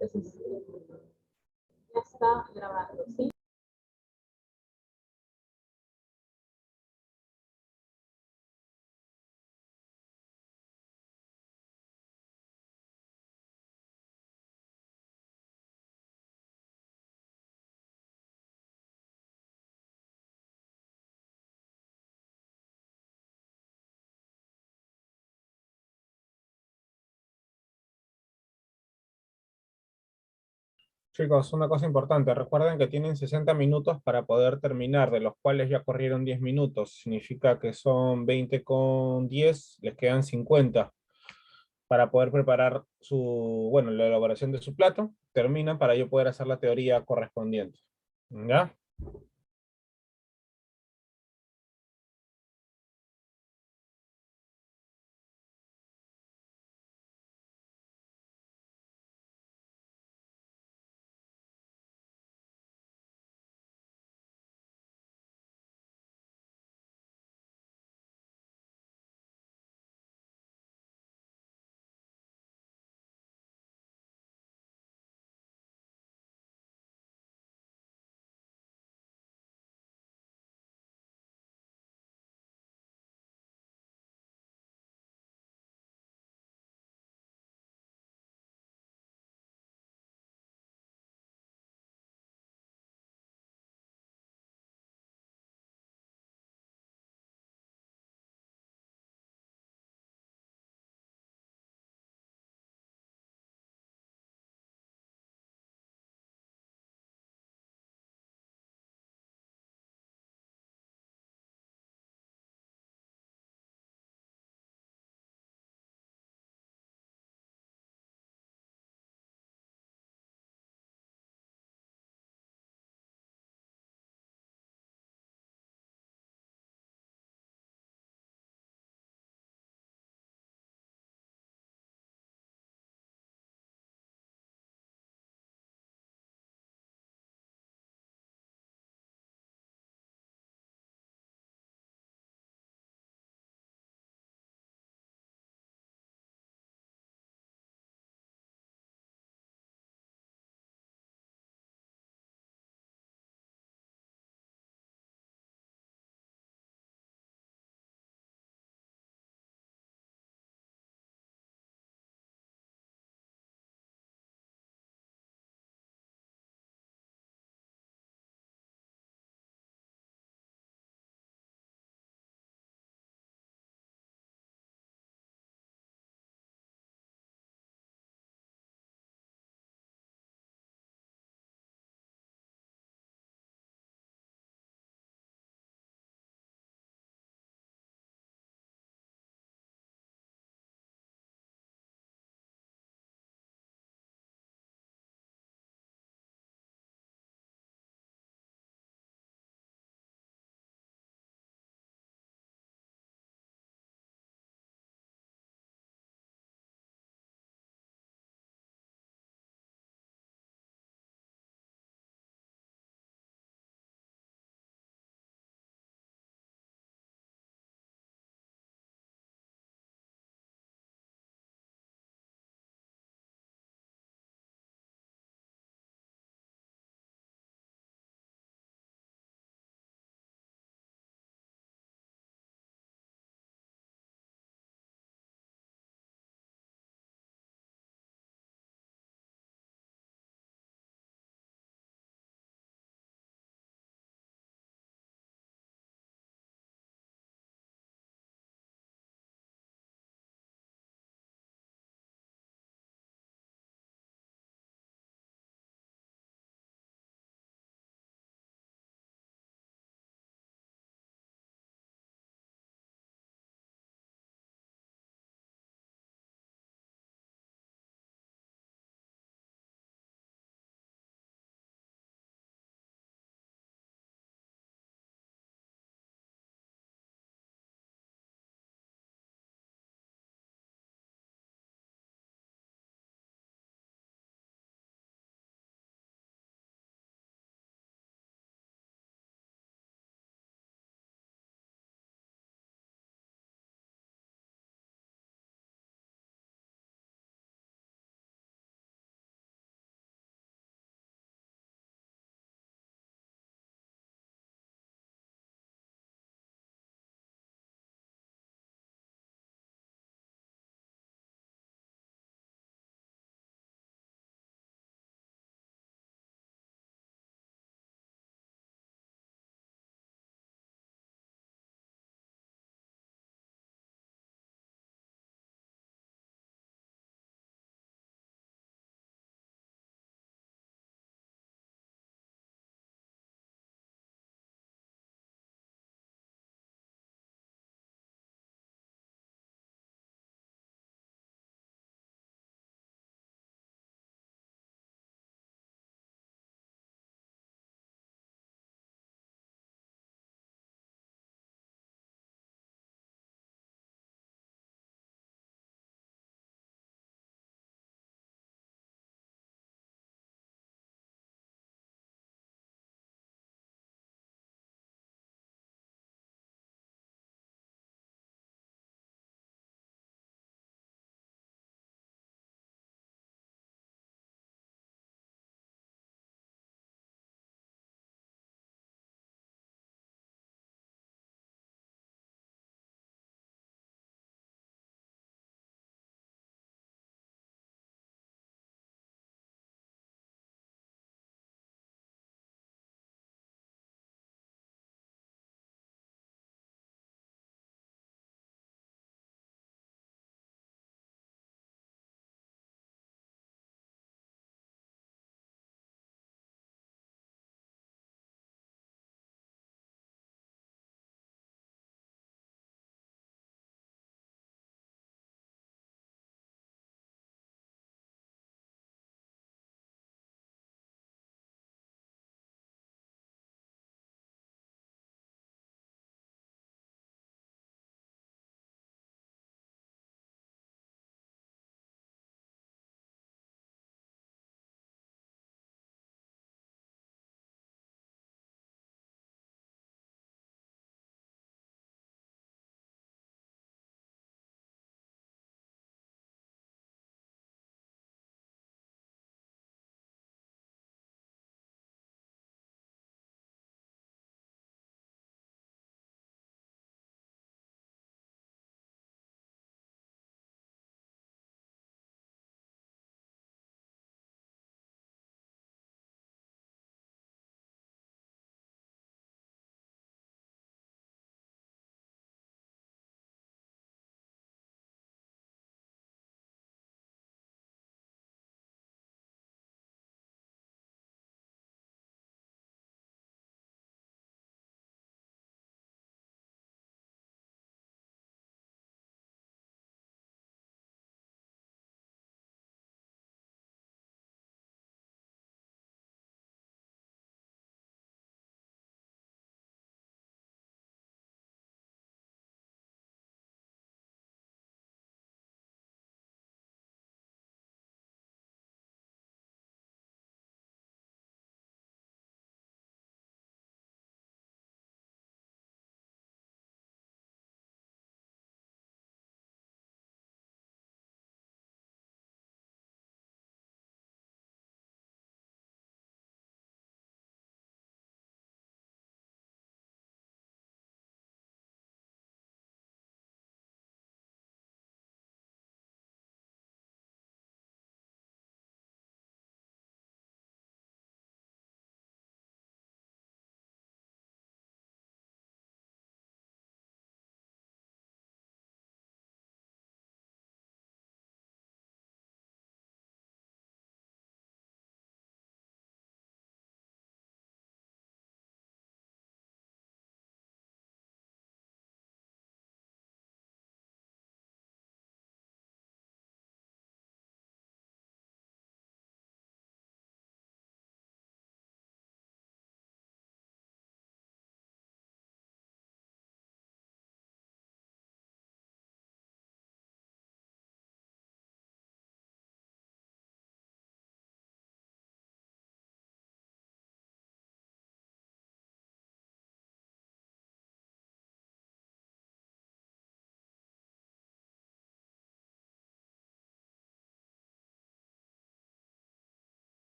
Entonces, ya está grabando, ¿sí? Chicos, una cosa importante, recuerden que tienen 60 minutos para poder terminar, de los cuales ya corrieron 10 minutos. Significa que son 20 con 10, les quedan 50 para poder preparar bueno, la elaboración de su plato. Terminan para yo poder hacer la teoría correspondiente. ¿Ya?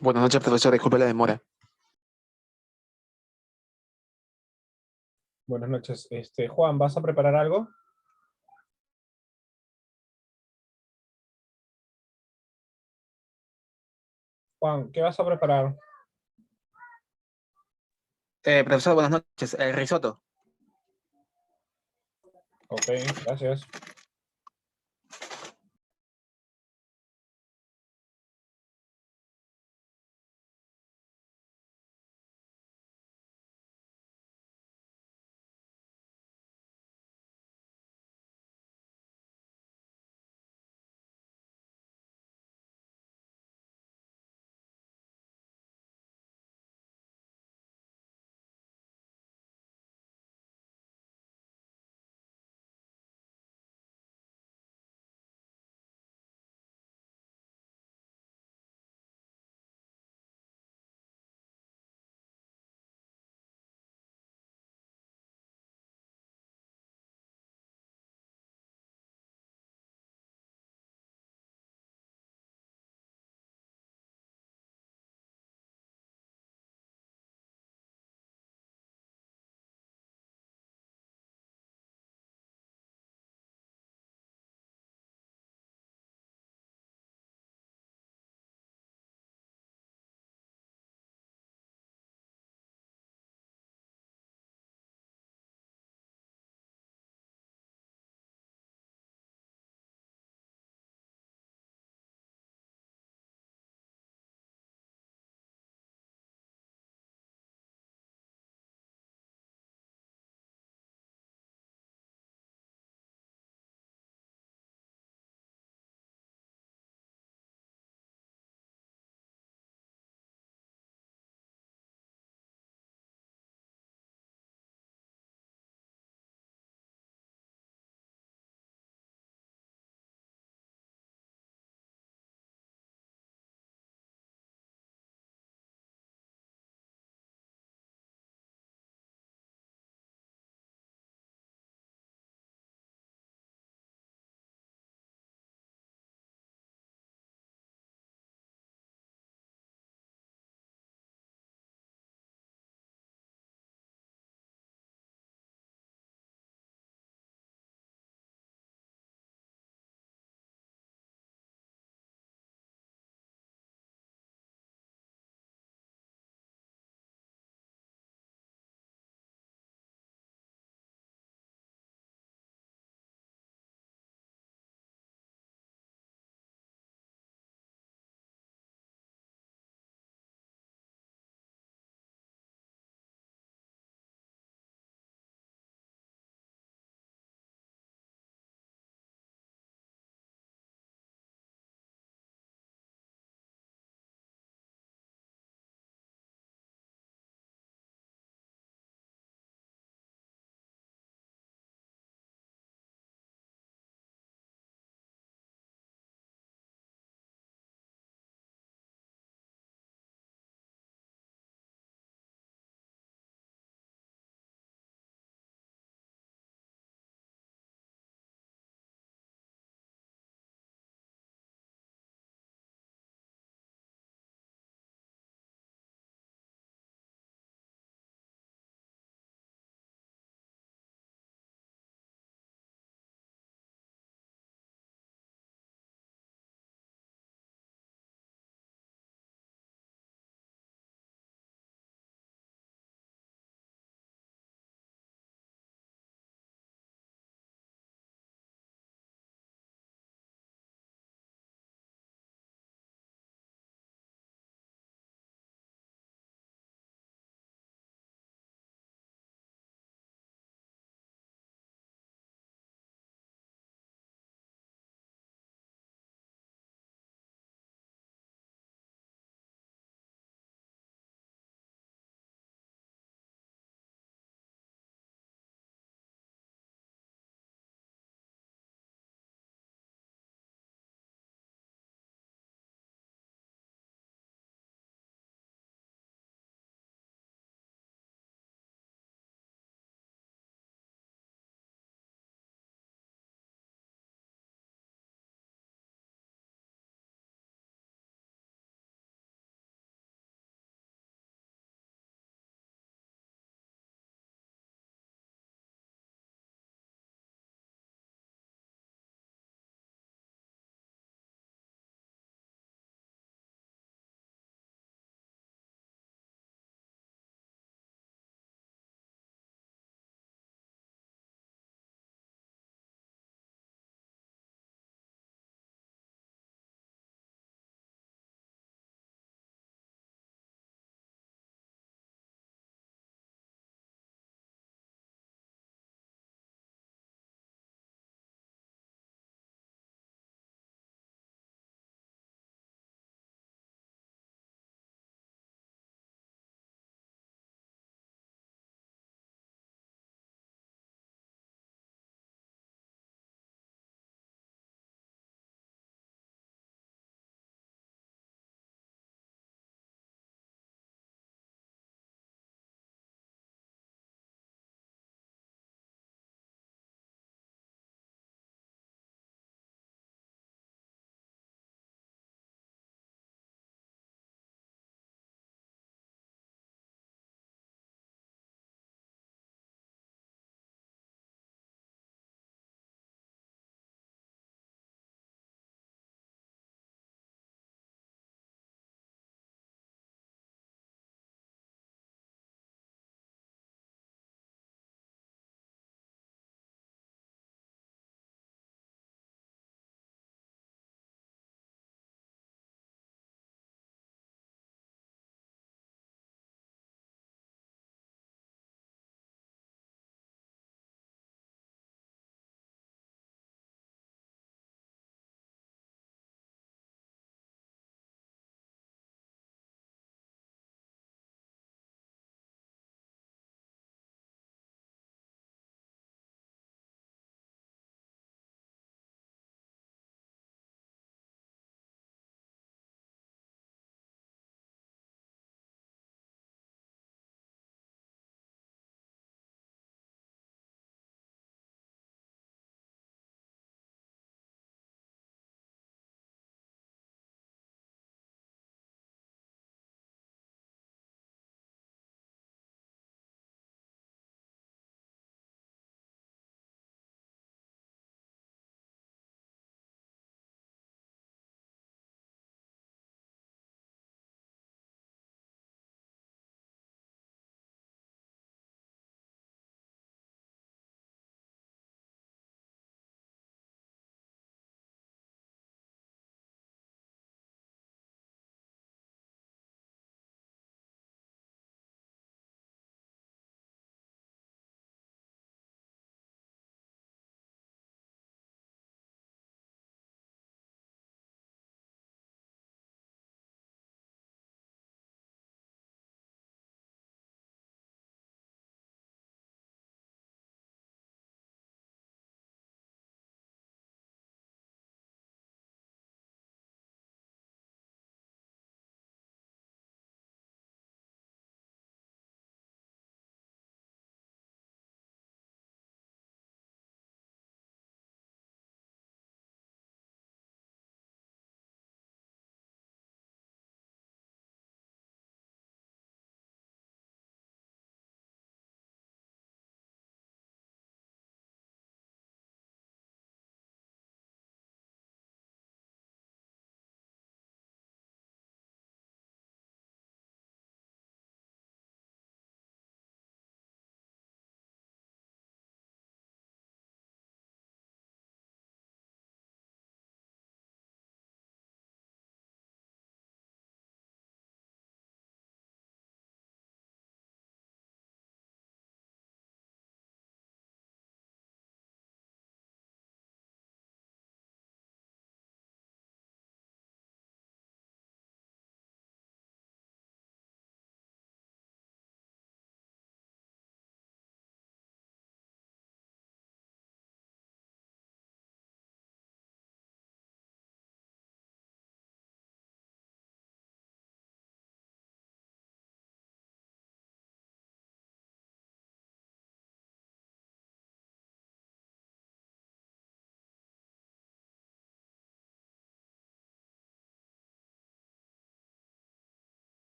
Buenas noches, profesor. Disculpe la demora. Buenas noches. Juan, ¿vas a preparar algo? Juan, ¿qué vas a preparar? Profesor, buenas noches. El risotto. Ok, gracias.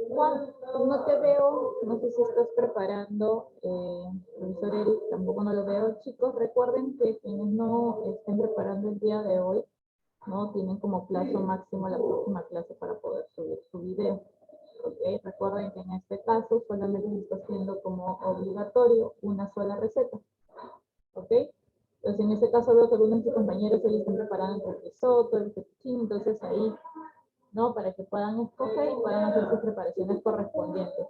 Juan, no te veo, no sé si estás preparando, profesor Eric, tampoco no lo veo. Chicos, recuerden que quienes no estén preparando el día de hoy, ¿no? Tienen como plazo máximo la próxima clase para poder subir su video. ¿Ok? Recuerden que en este caso solamente se está haciendo como obligatorio una sola receta. ¿Ok? Entonces en este caso veo que algunos de sus compañeros hoy están preparando el risotto, el fettuccine, entonces ahí, ¿no? Para que puedan escoger y puedan hacer sus preparaciones correspondientes.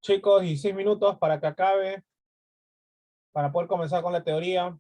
Chicos, 16 minutos para que acabe, para poder comenzar con la teoría.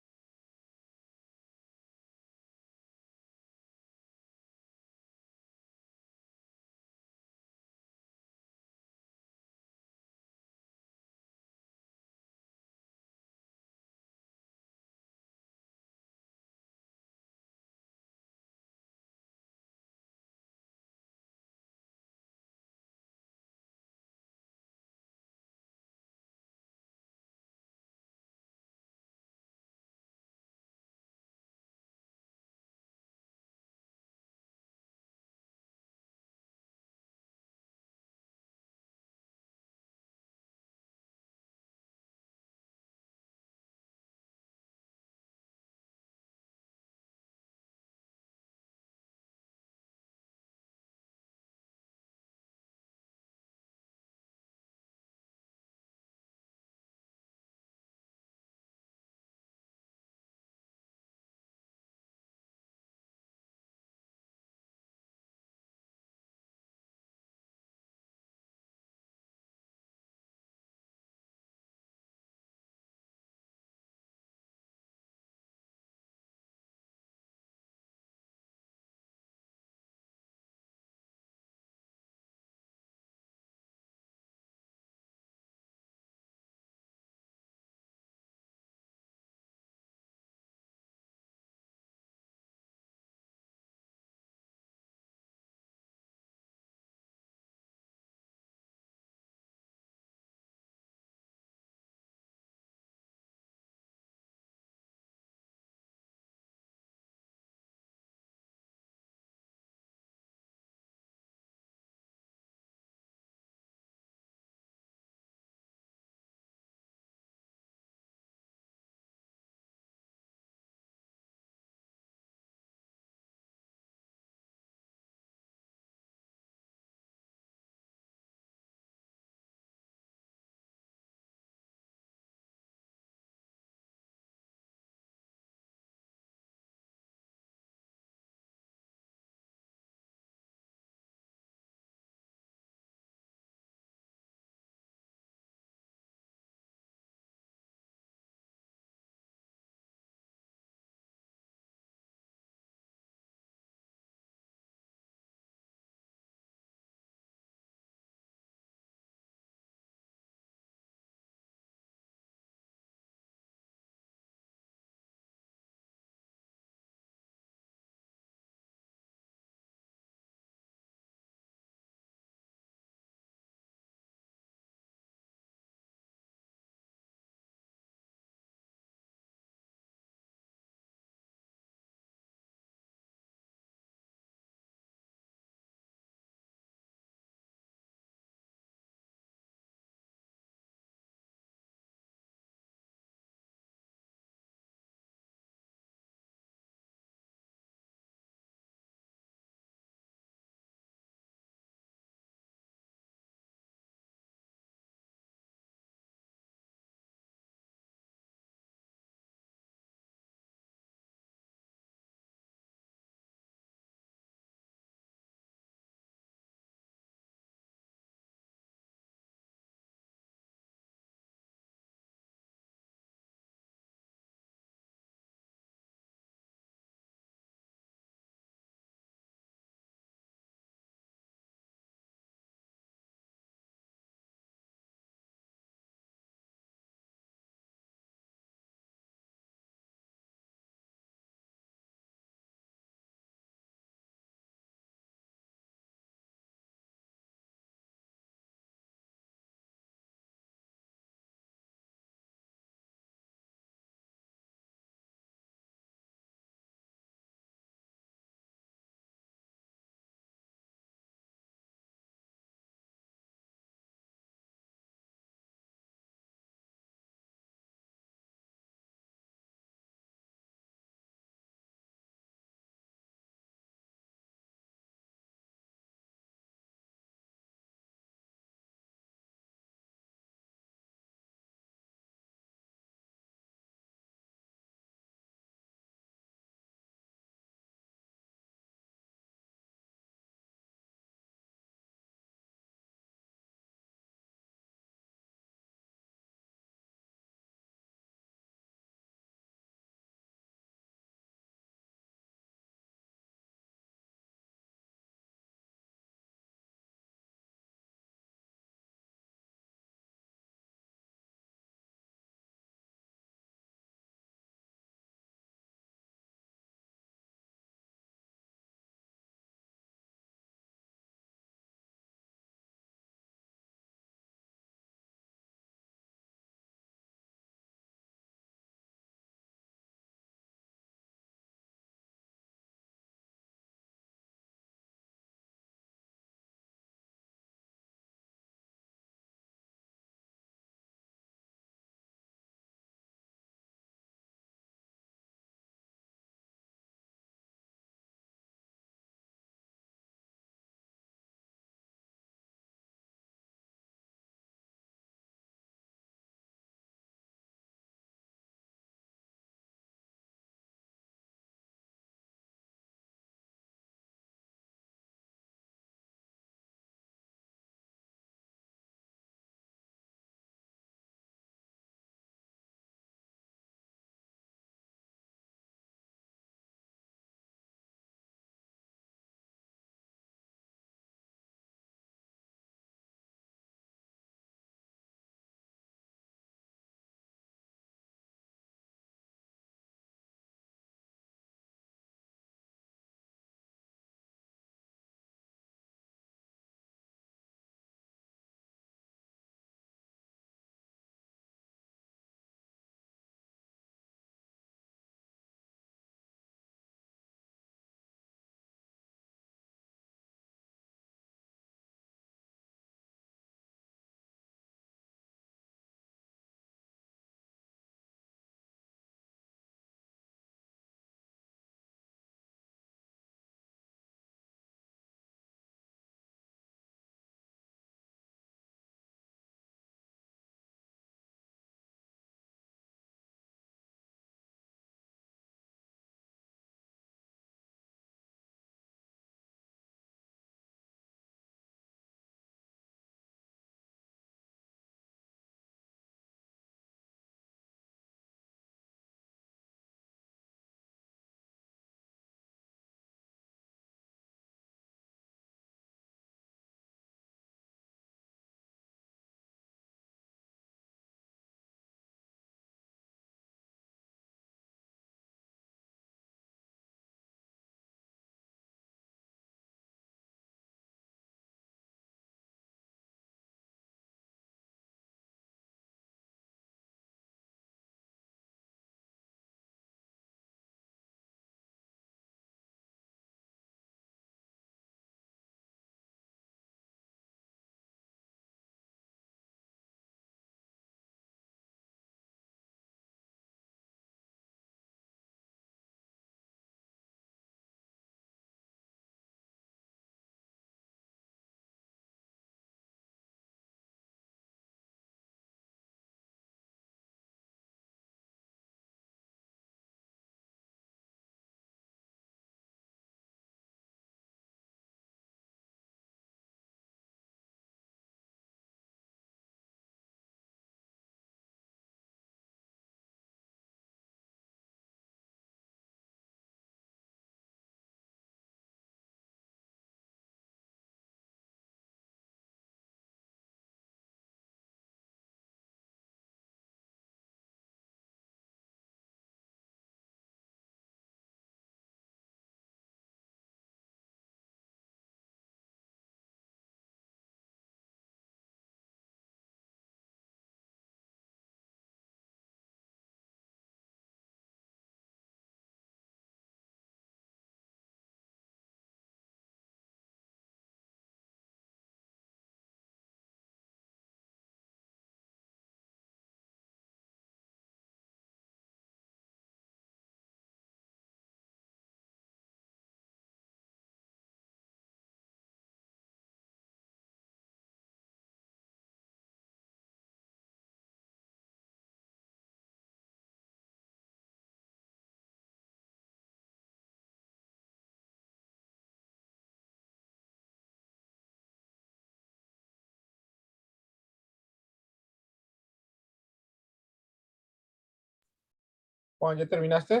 Juan, ¿ya terminaste?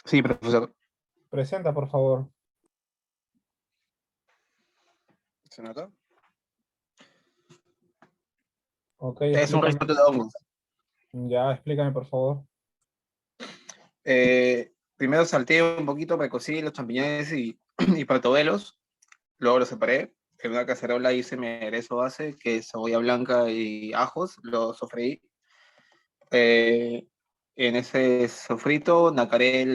Sí, profesor. Presenta, por favor. ¿Se nota? Ok, Es un explícame. risotto de hongos. Ya, explícame, por favor. Primero salteé un poquito, precocí los champiñones y portobelos. Luego los separé. En una cacerola hice mi aderezo base, que es cebolla blanca y ajos. Lo sofreí. En ese sofrito nacaré el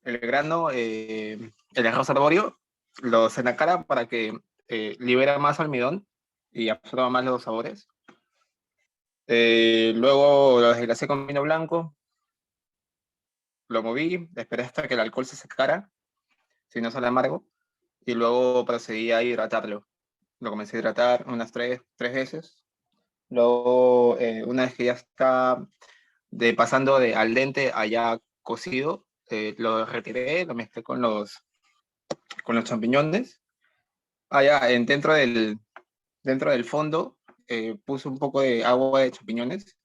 grano, el arroz arbóreo. Lo se nacara para que libera más almidón y absorba más los sabores. Luego lo desglacé con vino blanco, lo moví, esperé hasta que el alcohol se secara, si no sale amargo, y luego procedí a hidratarlo. Lo comencé a hidratar unas tres veces. Luego, una vez que ya está pasando de al dente a ya cocido, lo retiré, lo mezclé con los champiñones. Dentro del fondo puse un poco de agua de champiñones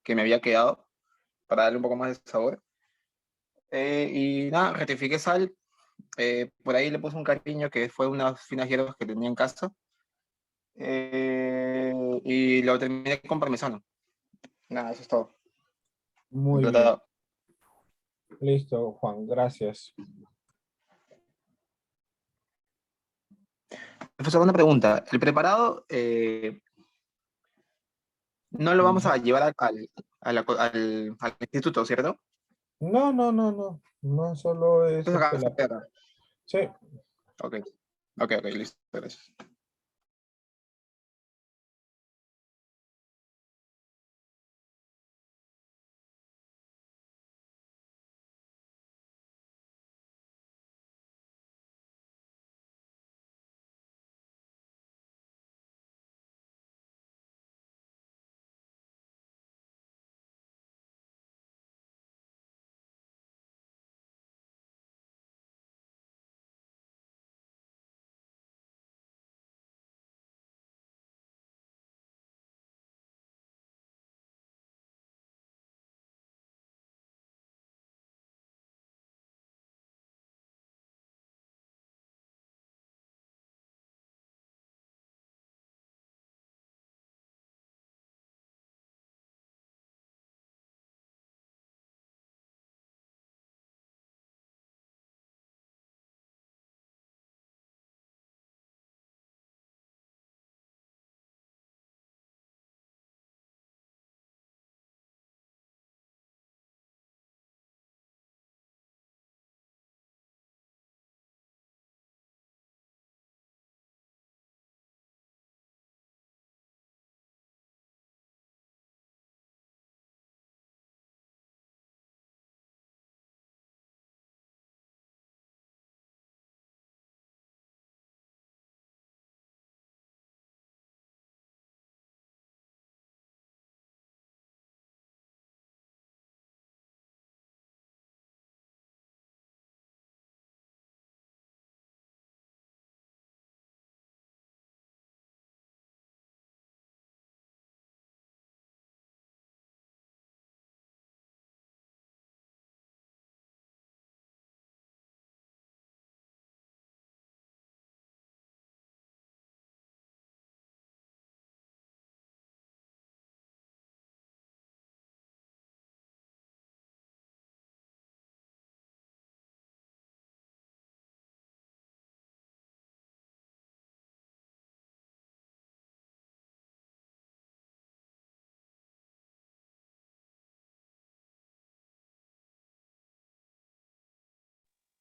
que me había quedado para darle un poco más de sabor. Y nada, rectifiqué sal. Por ahí le puse un cariño que fue unas finas hierbas que tenía en casa. Y lo terminé con parmesano. Nada, eso es todo. Muy bien. Completado. Listo, Juan, gracias. Profesor, una pregunta. El preparado no lo vamos a llevar al instituto, ¿cierto? No, no, no, no. No solo es Entonces acá la... se queda. Sí, Ok, ok, listo. Gracias.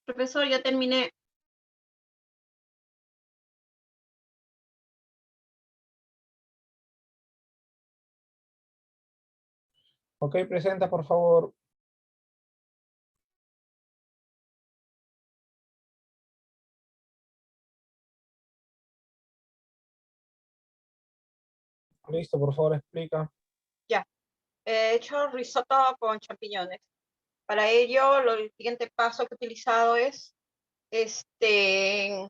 Profesor, ya terminé. ok, presenta, por favor. Listo, por favor, explica. Ya. He hecho risotto con champiñones. Para ello, el siguiente paso que he utilizado es en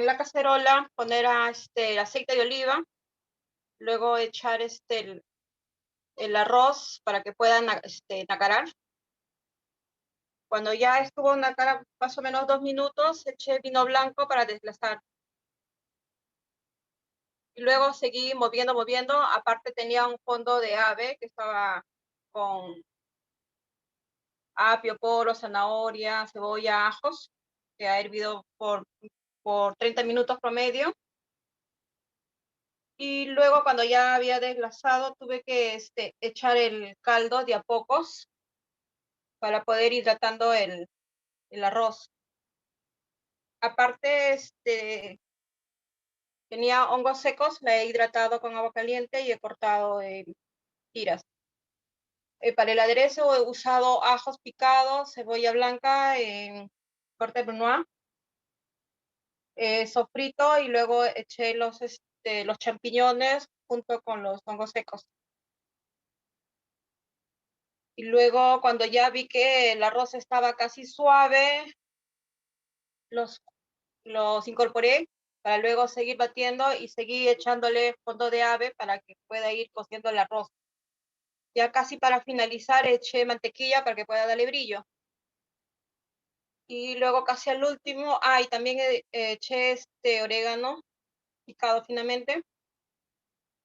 la cacerola poner el aceite de oliva, luego echar el arroz para que puedan nacarar. Cuando ya estuvo nacara más o menos 2 minutos, eché vino blanco para desglasar. Y luego seguí moviendo. Aparte tenía un fondo de ave que estaba con apio, poro, zanahoria, cebolla, ajos, que ha hervido por 30 minutos promedio. Y luego cuando ya había desglasado, tuve que echar el caldo de a pocos para poder ir hidratando el arroz. Aparte, tenía hongos secos, la he hidratado con agua caliente y he cortado en tiras. Para el aderezo he usado ajos picados, cebolla blanca en corte brunoise, sofrito, y luego eché los champiñones junto con los hongos secos. Y luego cuando ya vi que el arroz estaba casi suave, los incorporé para luego seguir batiendo y seguir echándole fondo de ave para que pueda ir cociendo el arroz. Ya casi para finalizar eché mantequilla para que pueda darle brillo. Y luego casi al último, y también eché orégano picado finamente.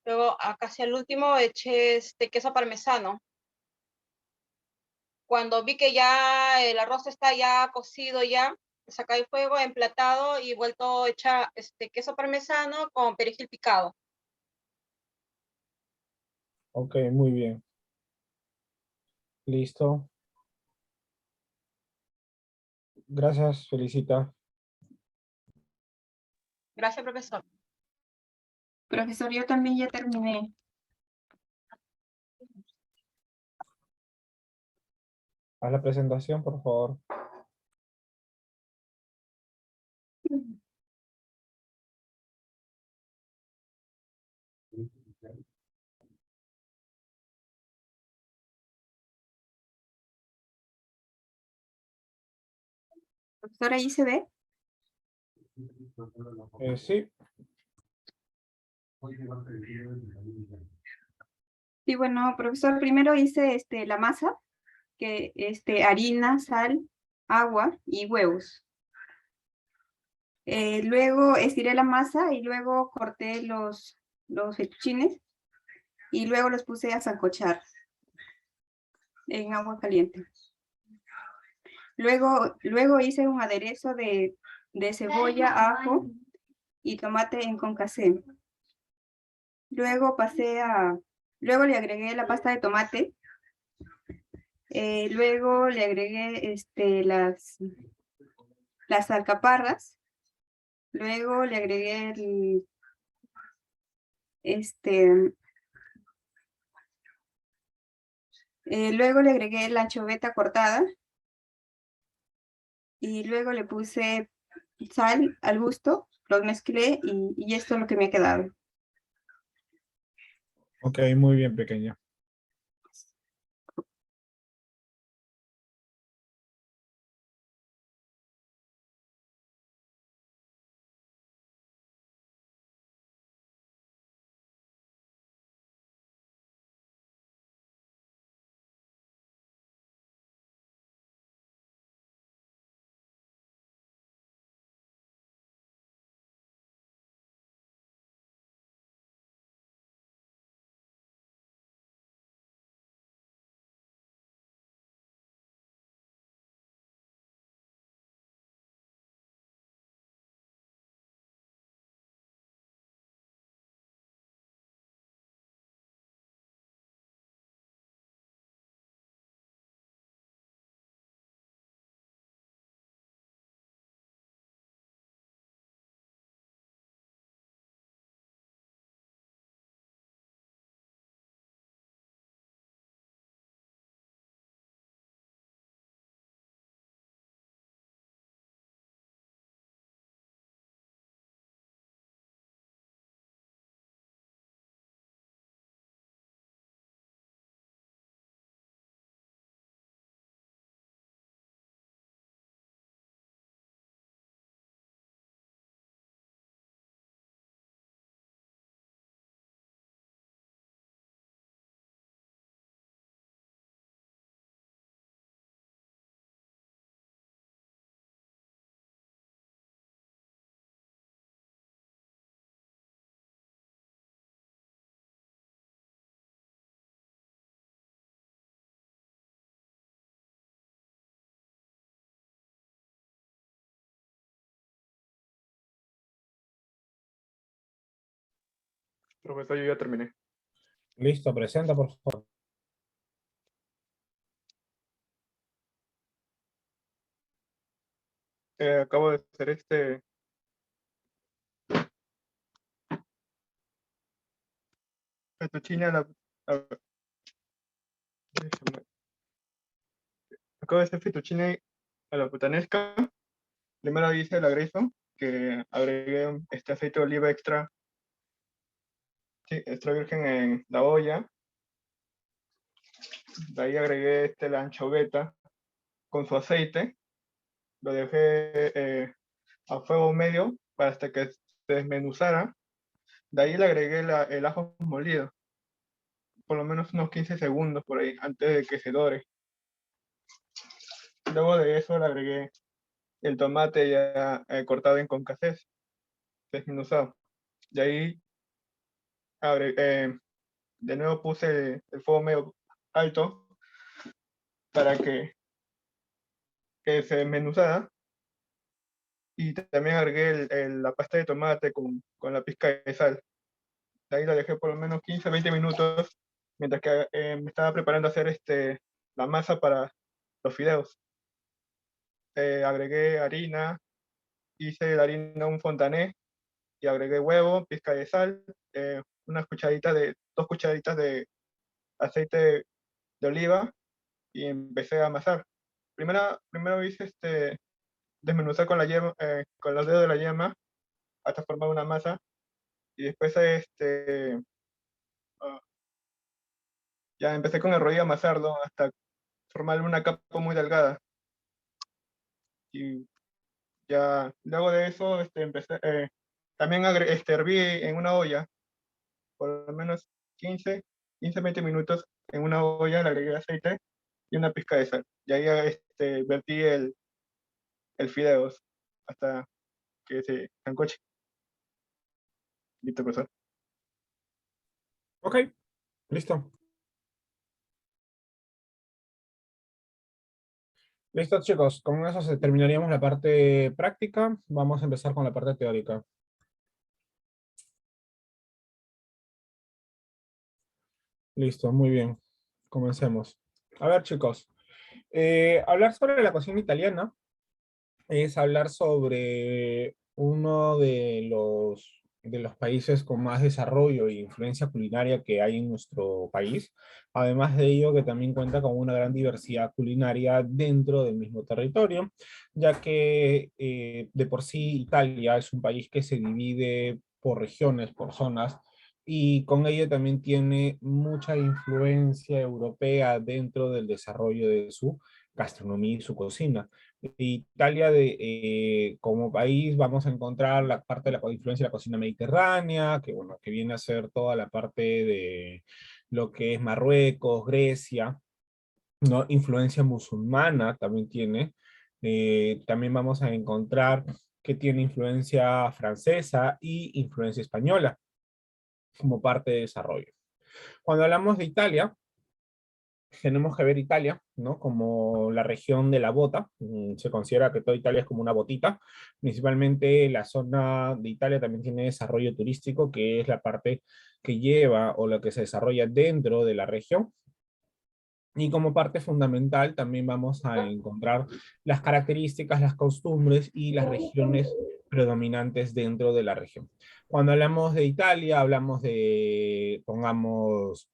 Luego casi al último eché queso parmesano. Cuando vi que ya el arroz está ya cocido ya, saca el fuego, emplatado y vuelto a echar queso parmesano con perejil picado. Ok, muy bien. Listo. Gracias, Felicita. Gracias, profesor. Profesor, yo también ya terminé. Haz la presentación, por favor. Profesor, ¿ahí se ve? Sí. Sí, bueno, profesor, primero hice la masa, que harina, sal, agua y huevos. Luego estiré la masa y luego corté los fettuccines y luego los puse a sancochar en agua caliente. Luego hice un aderezo de cebolla, ajo y tomate en concassé. Luego le agregué la pasta de tomate. Luego le agregué las alcaparras. Luego le agregué luego le agregué la anchoveta cortada. Y luego le puse sal al gusto, los mezclé y esto es lo que me ha quedado. Ok, muy bien, pequeña. Profesor, yo ya terminé. Listo, presenta, por favor. Acabo de hacer fettuccine déjame- acabo de hacer fettuccine a la puttanesca. Primero hice el aderezo, que agregué este aceite de oliva extra, sí, extra virgen en la olla. De ahí agregué la anchoveta con su aceite. Lo dejé a fuego medio para hasta que se desmenuzara. De ahí le agregué el ajo molido, por lo menos unos 15 segundos por ahí, antes de que se dore. Luego de eso le agregué el tomate ya cortado en concasés, desmenuzado. De ahí de nuevo puse el fuego medio alto para que se desmenuzara. Y también agregué la pasta de tomate con la pizca de sal. De ahí lo dejé por lo menos 15-20 minutos mientras que me estaba preparando a hacer la masa para los fideos. Agregué harina, hice de la harina un fontané y agregué huevo, pizca de sal, dos cucharaditas de aceite de oliva y empecé a amasar. Primero hice desmenuzar con la yema, con los dedos de la yema hasta formar una masa y después ah, ya empecé con el rollo a amasarlo hasta formar una capa muy delgada. Y ya luego de eso empecé, también herví en una olla por lo menos 15-20 minutos en una olla, le agregué aceite y una pizca de sal. Y ahí vertí el fideos hasta que se sancoche. Listo, profesor. Ok, listo. Listo, chicos. Con eso terminaríamos la parte práctica. Vamos a empezar con la parte teórica. Listo, muy bien. Comencemos. A ver, chicos. Hablar sobre la cocina italiana es hablar sobre uno de los países con más desarrollo e influencia culinaria que hay en nuestro país. Además de ello, que también cuenta con una gran diversidad culinaria dentro del mismo territorio, ya que de por sí Italia es un país que se divide por regiones, por zonas, y con ello también tiene mucha influencia europea dentro del desarrollo de su gastronomía y su cocina. Italia como país vamos a encontrar la parte de la influencia de la cocina mediterránea, que bueno, que viene a ser toda la parte de lo que es Marruecos, Grecia, ¿no? Influencia musulmana también tiene. También vamos a encontrar que tiene influencia francesa y influencia española como parte de desarrollo. Cuando hablamos de Italia, tenemos que ver Italia, ¿no? Como la región de la bota. Se considera que toda Italia es como una botita. Principalmente la zona de Italia también tiene desarrollo turístico, que es la parte que lleva o la que se desarrolla dentro de la región. Y como parte fundamental también vamos a encontrar las características, las costumbres y las regiones predominantes dentro de la región. Cuando hablamos de Italia, hablamos de, pongamos,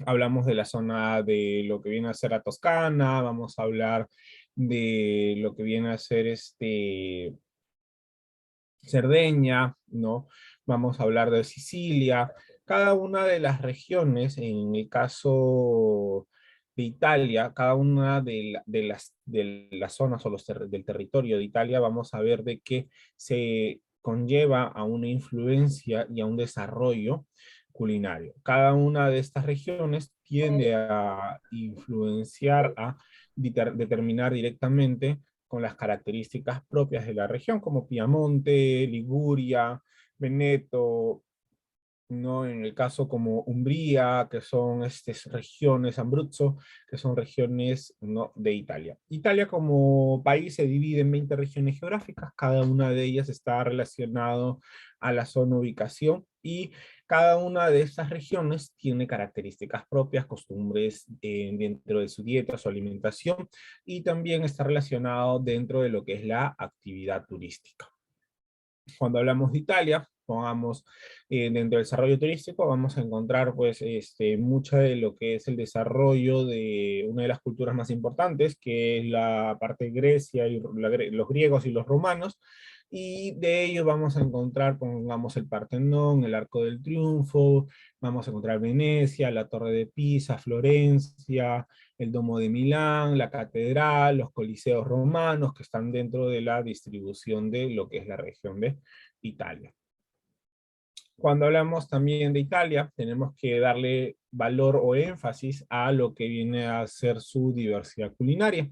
hablamos de la zona de lo que viene a ser la Toscana, vamos a hablar de lo que viene a ser Cerdeña, ¿no? Vamos a hablar de Sicilia. Cada una de las regiones, en el caso de Italia, cada una de las zonas o del territorio de Italia, vamos a ver de que se conlleva a una influencia y a un desarrollo culinario. Cada una de estas regiones tiende a influenciar, a determinar directamente con las características propias de la región, como Piamonte, Liguria, Veneto, ¿no? En el caso como Umbría, que son regiones, Abruzzo, que son regiones, ¿no?, de Italia. Italia como país se divide en 20 regiones geográficas, cada una de ellas está relacionado a la zona ubicación, y cada una de estas regiones tiene características propias, costumbres dentro de su dieta, su alimentación, y también está relacionado dentro de lo que es la actividad turística. Cuando hablamos de Italia, pongamos dentro del desarrollo turístico, vamos a encontrar pues mucha de lo que es el desarrollo de una de las culturas más importantes, que es la parte de Grecia, y los griegos y los romanos, y de ellos vamos a encontrar, pongamos, el Partenón, el Arco del Triunfo, vamos a encontrar Venecia, la Torre de Pisa, Florencia, el Domo de Milán, la Catedral, los Coliseos romanos, que están dentro de la distribución de lo que es la región de Italia. Cuando hablamos también de Italia, tenemos que darle valor o énfasis a lo que viene a ser su diversidad culinaria.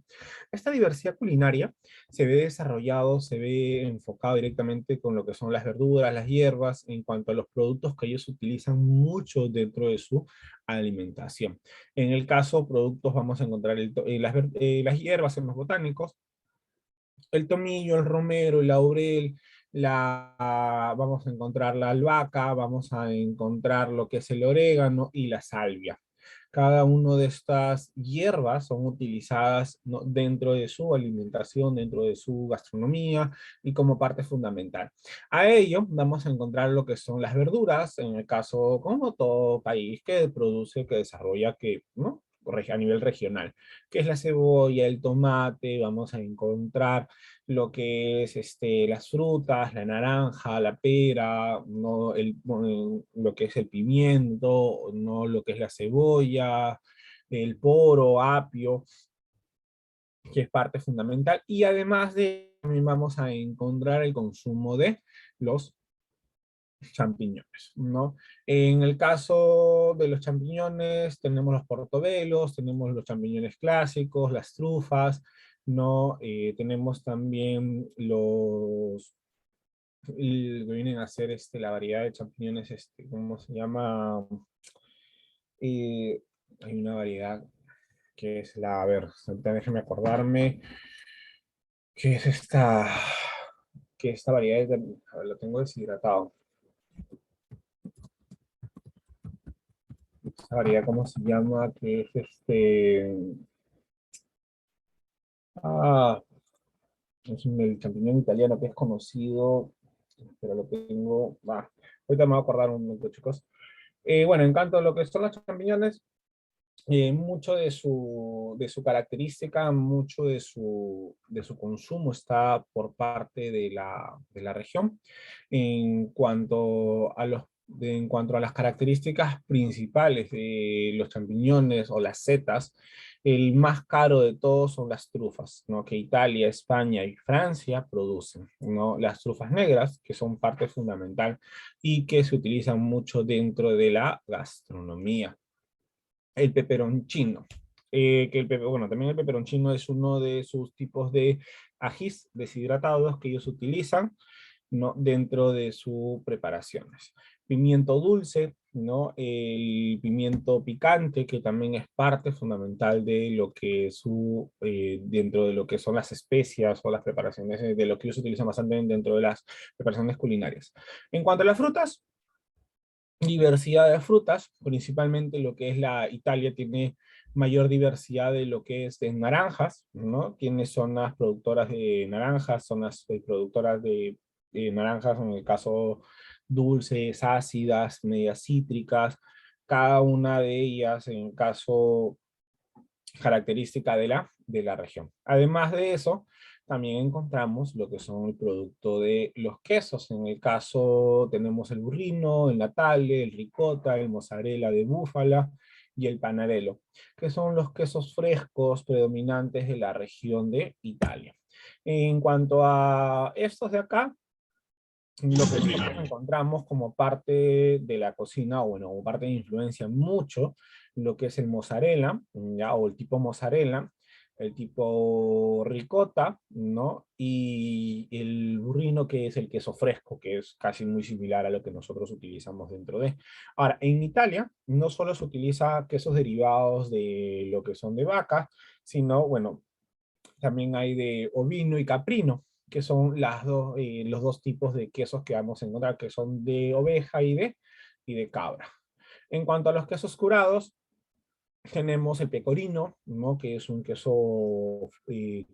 Esta diversidad culinaria se ve desarrollado, se ve enfocado directamente con lo que son las verduras, las hierbas, en cuanto a los productos que ellos utilizan mucho dentro de su alimentación. En el caso productos, vamos a encontrar las hierbas en los botánicos, el tomillo, el romero, el laurel, vamos a encontrar la albahaca, vamos a encontrar lo que es el orégano y la salvia. Cada una de estas hierbas son utilizadas, ¿no?, dentro de su alimentación, dentro de su gastronomía, y como parte fundamental. A ello vamos a encontrar lo que son las verduras, en el caso, como todo país que produce, que desarrolla, ¿no?, a nivel regional, que es la cebolla, el tomate. Vamos a encontrar lo que es las frutas, la naranja, la pera, ¿no?, lo que es el pimiento, ¿no?, lo que es la cebolla, el poro, apio, que es parte fundamental. Y además de, también vamos a encontrar el consumo de los champiñones, ¿no? En el caso de los champiñones, tenemos los portobelos, tenemos los champiñones clásicos, las trufas, ¿no? Tenemos también que vienen a ser la variedad de champiñones, ¿cómo se llama? Hay una variedad que es a ver, déjenme acordarme, que es esta variedad, a ver, lo tengo deshidratado. Esta variedad, ¿cómo se llama? Que es es el champiñón italiano que es conocido, pero lo tengo, ahorita me voy a acordar un momento, chicos. Bueno, en cuanto a lo que son los champiñones, mucho de su característica, mucho de su consumo está por parte de la región. En cuanto a las características principales de los champiñones o las setas, el más caro de todos son las trufas, ¿no?, que Italia, España y Francia producen, ¿no? Las trufas negras, que son parte fundamental y que se utilizan mucho dentro de la gastronomía. El peperoncino, bueno, también el peperoncino es uno de sus tipos de ajís deshidratados que ellos utilizan, ¿no?, dentro de sus preparaciones. Pimiento dulce, ¿no?, el pimiento picante, que también es parte fundamental de lo que dentro de lo que son las especias o las preparaciones, de lo que ellos utilizan bastante dentro de las preparaciones culinarias. En cuanto a las frutas, diversidad de frutas, principalmente lo que es Italia tiene mayor diversidad de lo que es de naranjas, ¿no? Tiene zonas productoras de naranjas, zonas productoras de naranjas, en el caso dulces, ácidas, medias cítricas, cada una de ellas en caso característica de la región. Además de eso, también encontramos lo que son el producto de los quesos. En el caso tenemos el burrino, el natale, el ricota, el mozzarella de búfala y el panarello, que son los quesos frescos predominantes de la región de Italia. En cuanto a estos de acá, lo que nosotros encontramos como parte de la cocina, o bueno, como parte de influencia mucho, lo que es el mozzarella, ¿ya?, o el tipo mozzarella, el tipo ricota, ¿no? Y el burrino, que es el queso fresco, que es casi muy similar a lo que nosotros utilizamos dentro de. Ahora, en Italia no solo se utiliza quesos derivados de lo que son de vaca, sino, bueno, también hay de ovino y caprino, que son los dos tipos de quesos que vamos a encontrar, que son de oveja y de cabra. En cuanto a los quesos curados, tenemos el pecorino, ¿no? Que es un queso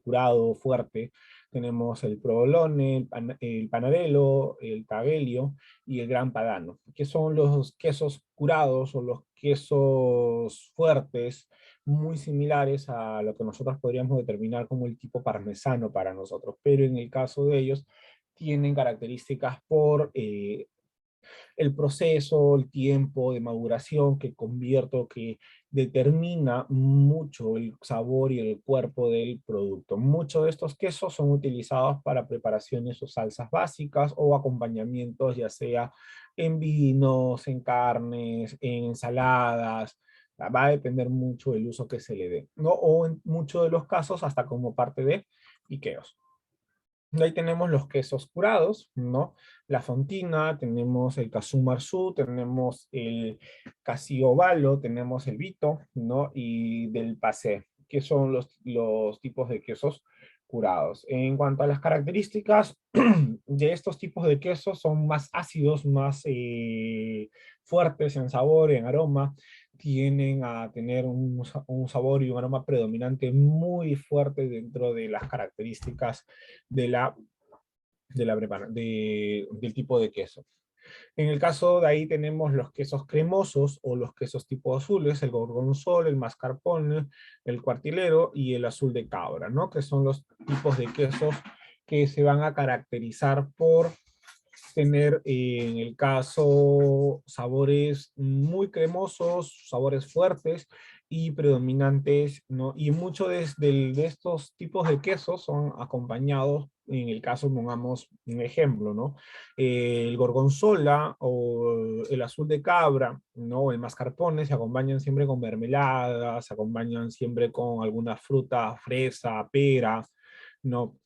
curado, fuerte. Tenemos el provolone, el panarello, el tagelio y el gran padano, que son los quesos curados o los quesos fuertes, muy similares a lo que nosotros podríamos determinar como el tipo parmesano para nosotros, pero en el caso de ellos tienen características por el proceso, el tiempo de maduración que determina mucho el sabor y el cuerpo del producto. Muchos de estos quesos son utilizados para preparaciones o salsas básicas o acompañamientos, ya sea en vinos, en carnes, en ensaladas. Va a depender mucho del uso que se le dé, ¿no? O en muchos de los casos hasta como parte de piqueos. Ahí tenemos los quesos curados, ¿no? La fontina, tenemos el casù marzú, tenemos el casiovalo, tenemos el vito, ¿no? Y del pasé, que son los tipos de quesos curados. En cuanto a las características de estos tipos de quesos, son más ácidos, más fuertes en sabor, en aroma, tienen a tener un sabor y un aroma predominante muy fuerte dentro de las características de del tipo de queso. En el caso de ahí tenemos los quesos cremosos o los quesos tipo azules, el gorgonzola, el mascarpone, el cuartilero y el azul de cabra, ¿no? Que son los tipos de quesos que se van a caracterizar por tener, en el caso, sabores muy cremosos, sabores fuertes y predominantes, ¿no? Y muchos de estos tipos de quesos son acompañados, en el caso, pongamos un ejemplo, ¿no? El gorgonzola o el azul de cabra, ¿no? El mascarpone se acompañan siempre con mermeladas, se acompañan siempre con alguna fruta, fresa, pera, ¿no?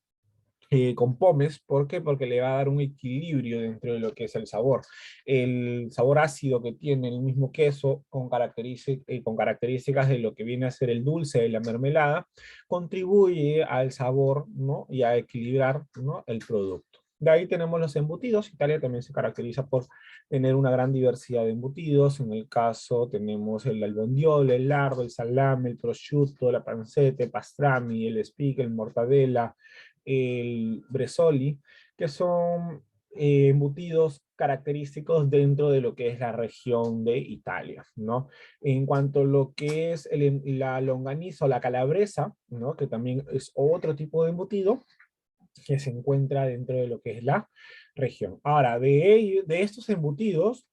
Con pomes. ¿Por qué? Porque le va a dar un equilibrio dentro de lo que es el sabor. El sabor ácido que tiene el mismo queso con características de lo que viene a ser el dulce de la mermelada, contribuye al sabor, ¿no? Y a equilibrar, ¿no? El producto. De ahí tenemos los embutidos. Italia también se caracteriza por tener una gran diversidad de embutidos. En el caso tenemos el albondiolo, el lardo, el salame, el prosciutto, la pancetta, el pastrami, el speck, el mortadella, el brezoli, que son embutidos característicos dentro de lo que es la región de Italia, ¿no? En cuanto a lo que es la longaniza o la calabresa, ¿no? Que también es otro tipo de embutido que se encuentra dentro de lo que es la región. Ahora, de estos embutidos,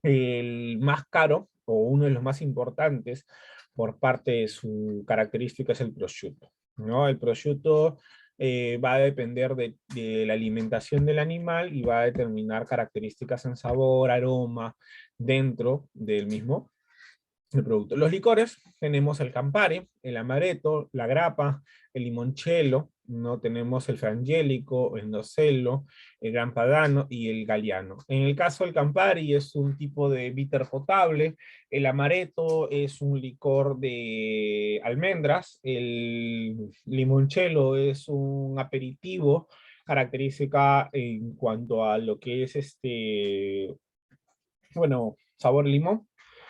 el más caro o uno de los más importantes por parte de su característica es el prosciutto, ¿no? El prosciutto va a depender de la alimentación del animal y va a determinar características en sabor, aroma, dentro del mismo el producto. Los licores, tenemos el Campari, el Amaretto, la Grappa, el Limoncello, ¿no? Tenemos el Frangélico, el Nocello, el Gran Padano y el Galliano. En el caso del Campari es un tipo de bitter potable, el Amaretto es un licor de almendras, el Limoncello es un aperitivo, característica en cuanto a lo que es bueno, sabor limón.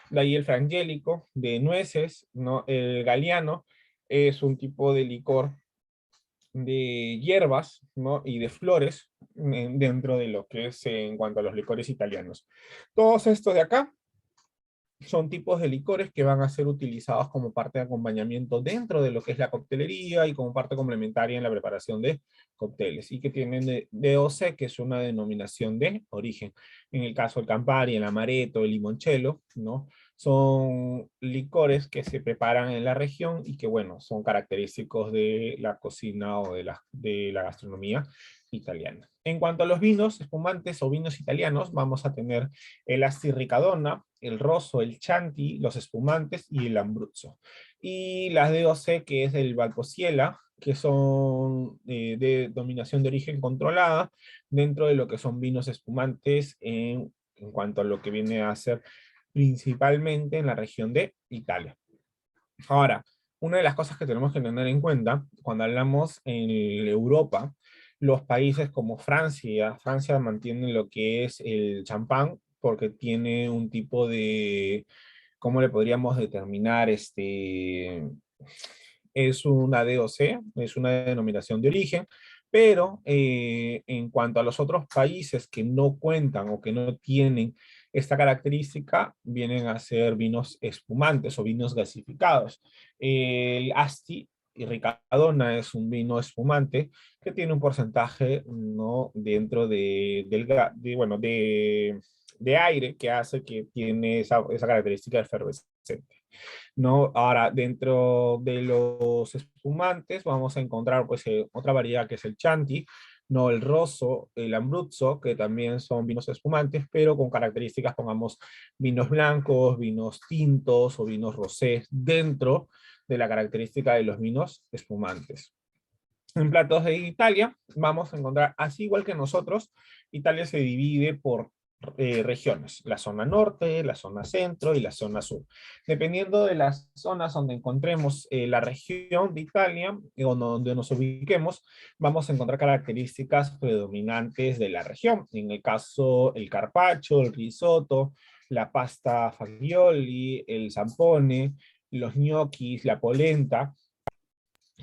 De ahí el frangélico de nueces, ¿no? El Galliano es un tipo de licor de hierbas, ¿no? Y de flores dentro de lo que es en cuanto a los licores italianos. Todos estos de acá son tipos de licores que van a ser utilizados como parte de acompañamiento dentro de lo que es la coctelería y como parte complementaria en la preparación de cócteles y que tienen DOC, que es una denominación de origen. En el caso del Campari, el Amaretto, el Limoncello, ¿no? Son licores que se preparan en la región y que, bueno, son característicos de la cocina o de la gastronomía italiana. En cuanto a los vinos espumantes o vinos italianos, vamos a tener el Asti Riccadonna, el Rosso, el Chianti, los espumantes y el Ambruzzo. Y las DOC, que es el Valpolicella, que son de dominación de origen controlada, dentro de lo que son vinos espumantes en cuanto a lo que viene a ser principalmente en la región de Italia. Ahora, una de las cosas que tenemos que tener en cuenta cuando hablamos en Europa, los países como Francia mantiene lo que es el champán porque tiene un tipo de, ¿cómo le podríamos determinar? Es una DOC, es una denominación de origen, pero en cuanto a los otros países que no cuentan o que no tienen esta característica, vienen a ser vinos espumantes o vinos gasificados. El Asti y Riccadonna es un vino espumante que tiene un porcentaje, ¿no?, dentro de aire que hace que tiene esa característica efervescente. ¿No? Ahora, dentro de los espumantes vamos a encontrar pues, otra variedad que es el Chianti, no el Rosso, el Ambruzzo, que también son vinos espumantes, pero con características, pongamos, vinos blancos, vinos tintos o vinos rosés, dentro de la característica de los vinos espumantes. En platos de Italia vamos a encontrar, así igual que nosotros, Italia se divide por regiones, la zona norte, la zona centro y la zona sur. Dependiendo de las zonas donde encontremos la región de Italia, o donde nos ubiquemos, vamos a encontrar características predominantes de la región. En el caso, el carpaccio, el risotto, la pasta fagioli, el zampone, los gnocchis, la polenta,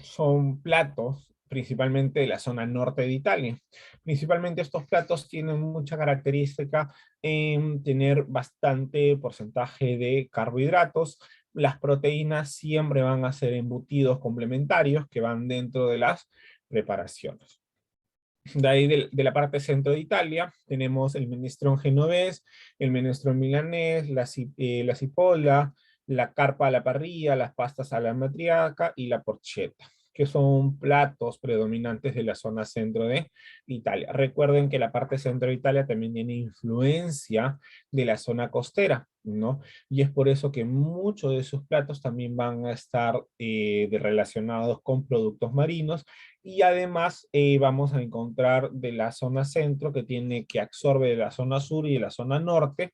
son platos principalmente de la zona norte de Italia. Principalmente estos platos tienen mucha característica en tener bastante porcentaje de carbohidratos. Las proteínas siempre van a ser embutidos complementarios que van dentro de las preparaciones. De ahí de la parte centro de Italia tenemos el minestrone genovés, el minestrone milanés, la cipolla, la carpa a la parrilla, las pastas a la matriarca y la porchetta, que son platos predominantes de la zona centro de Italia. Recuerden que la parte centro de Italia también tiene influencia de la zona costera, ¿no? Y es por eso que muchos de sus platos también van a estar relacionados con productos marinos, y además vamos a encontrar de la zona centro que absorbe de la zona sur y de la zona norte,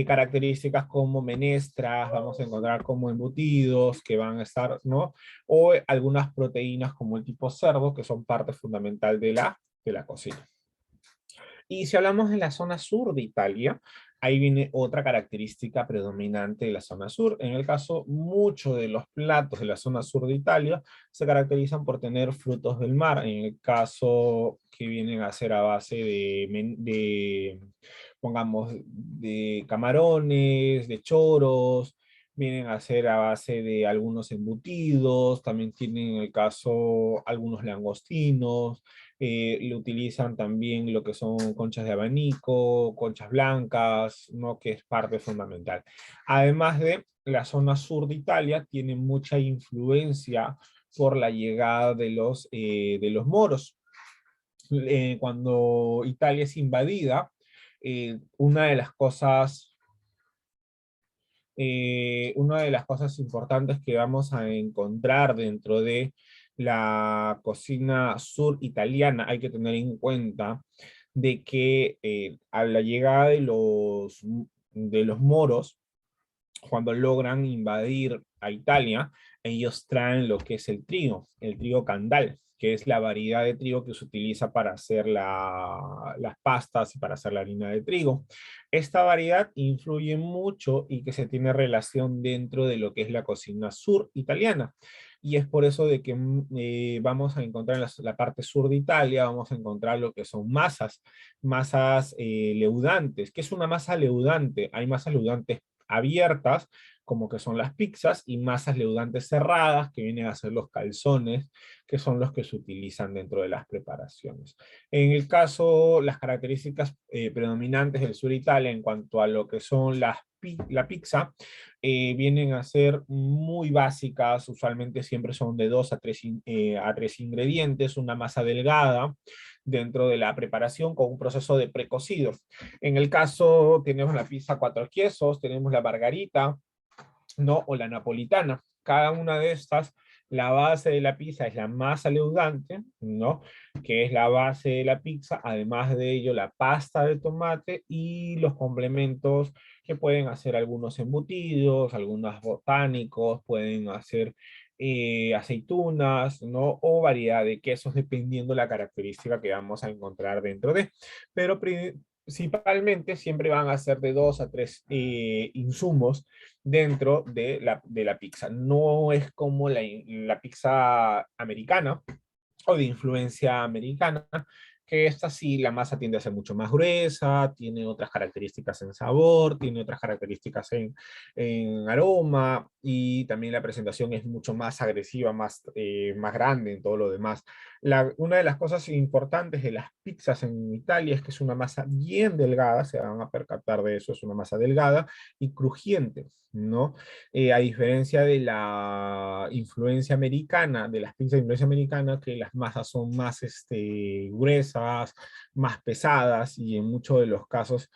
características como menestras, vamos a encontrar como embutidos que van a estar, ¿no? O algunas proteínas como el tipo cerdo, que son parte fundamental de la cocina. Y si hablamos de la zona sur de Italia, ahí viene otra característica predominante de la zona sur. En el caso, muchos de los platos de la zona sur de Italia se caracterizan por tener frutos del mar. En el caso que vienen a ser a base pongamos, de camarones, de choros, vienen a ser a base de algunos embutidos, también tienen en el caso algunos langostinos, le utilizan también lo que son conchas de abanico, conchas blancas, ¿no?, que es parte fundamental. Además de la zona sur de Italia, tiene mucha influencia por la llegada de los moros. Cuando Italia es invadida, una de las cosas importantes que vamos a encontrar dentro de la cocina sur italiana, hay que tener en cuenta de que a la llegada de los moros, cuando logran invadir a Italia, ellos traen lo que es el trigo candal, que es la variedad de trigo que se utiliza para hacer las pastas y para hacer la harina de trigo. Esta variedad influye mucho y que se tiene relación dentro de lo que es la cocina sur italiana. Y es por eso de que vamos a encontrar en la parte sur de Italia, vamos a encontrar lo que son masas leudantes. ¿Qué es una masa leudante? Hay masas leudantes abiertas, como que son las pizzas, y masas leudantes cerradas, que vienen a ser los calzones, que son los que se utilizan dentro de las preparaciones. En el caso, las características predominantes del sur de Italia en cuanto a lo que son la pizza, vienen a ser muy básicas, usualmente siempre son de 2 a 3 ingredientes, una masa delgada dentro de la preparación con un proceso de precocido. En el caso, tenemos la pizza 4 quesos, tenemos la margarita, ¿no? O la napolitana. Cada una de estas, la base de la pizza es la masa leudante, ¿no? Que es la base de la pizza, además de ello la pasta de tomate y los complementos que pueden hacer algunos embutidos, algunos botánicos, pueden hacer aceitunas, ¿no? O variedad de quesos, dependiendo la característica que vamos a encontrar dentro de. Pero principalmente siempre van a ser de 2 a 3 insumos dentro de la pizza. No es como la pizza americana o de influencia americana, que esta sí, la masa tiende a ser mucho más gruesa, tiene otras características en sabor, tiene otras características en aroma, y también la presentación es mucho más agresiva, más grande en todo lo demás. Una de las cosas importantes de las pizzas en Italia es que es una masa bien delgada, se van a percatar de eso, es una masa delgada y crujiente, ¿no? A diferencia de la influencia americana, de las pizzas de influencia americana, que las masas son más gruesas, más pesadas, y en muchos de los casos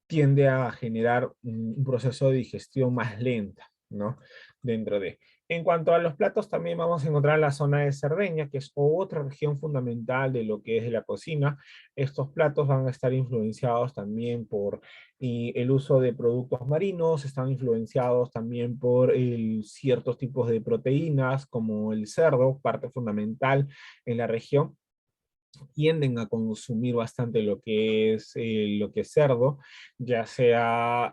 tiende a generar un proceso de digestión más lenta, ¿no? Dentro de. En cuanto a los platos, también vamos a encontrar la zona de Cerdeña, que es otra región fundamental de lo que es la cocina. Estos platos van a estar influenciados también por el uso de productos marinos, están influenciados también por ciertos tipos de proteínas, como el cerdo, parte fundamental en la región. Tienden a consumir bastante lo que es cerdo, ya sea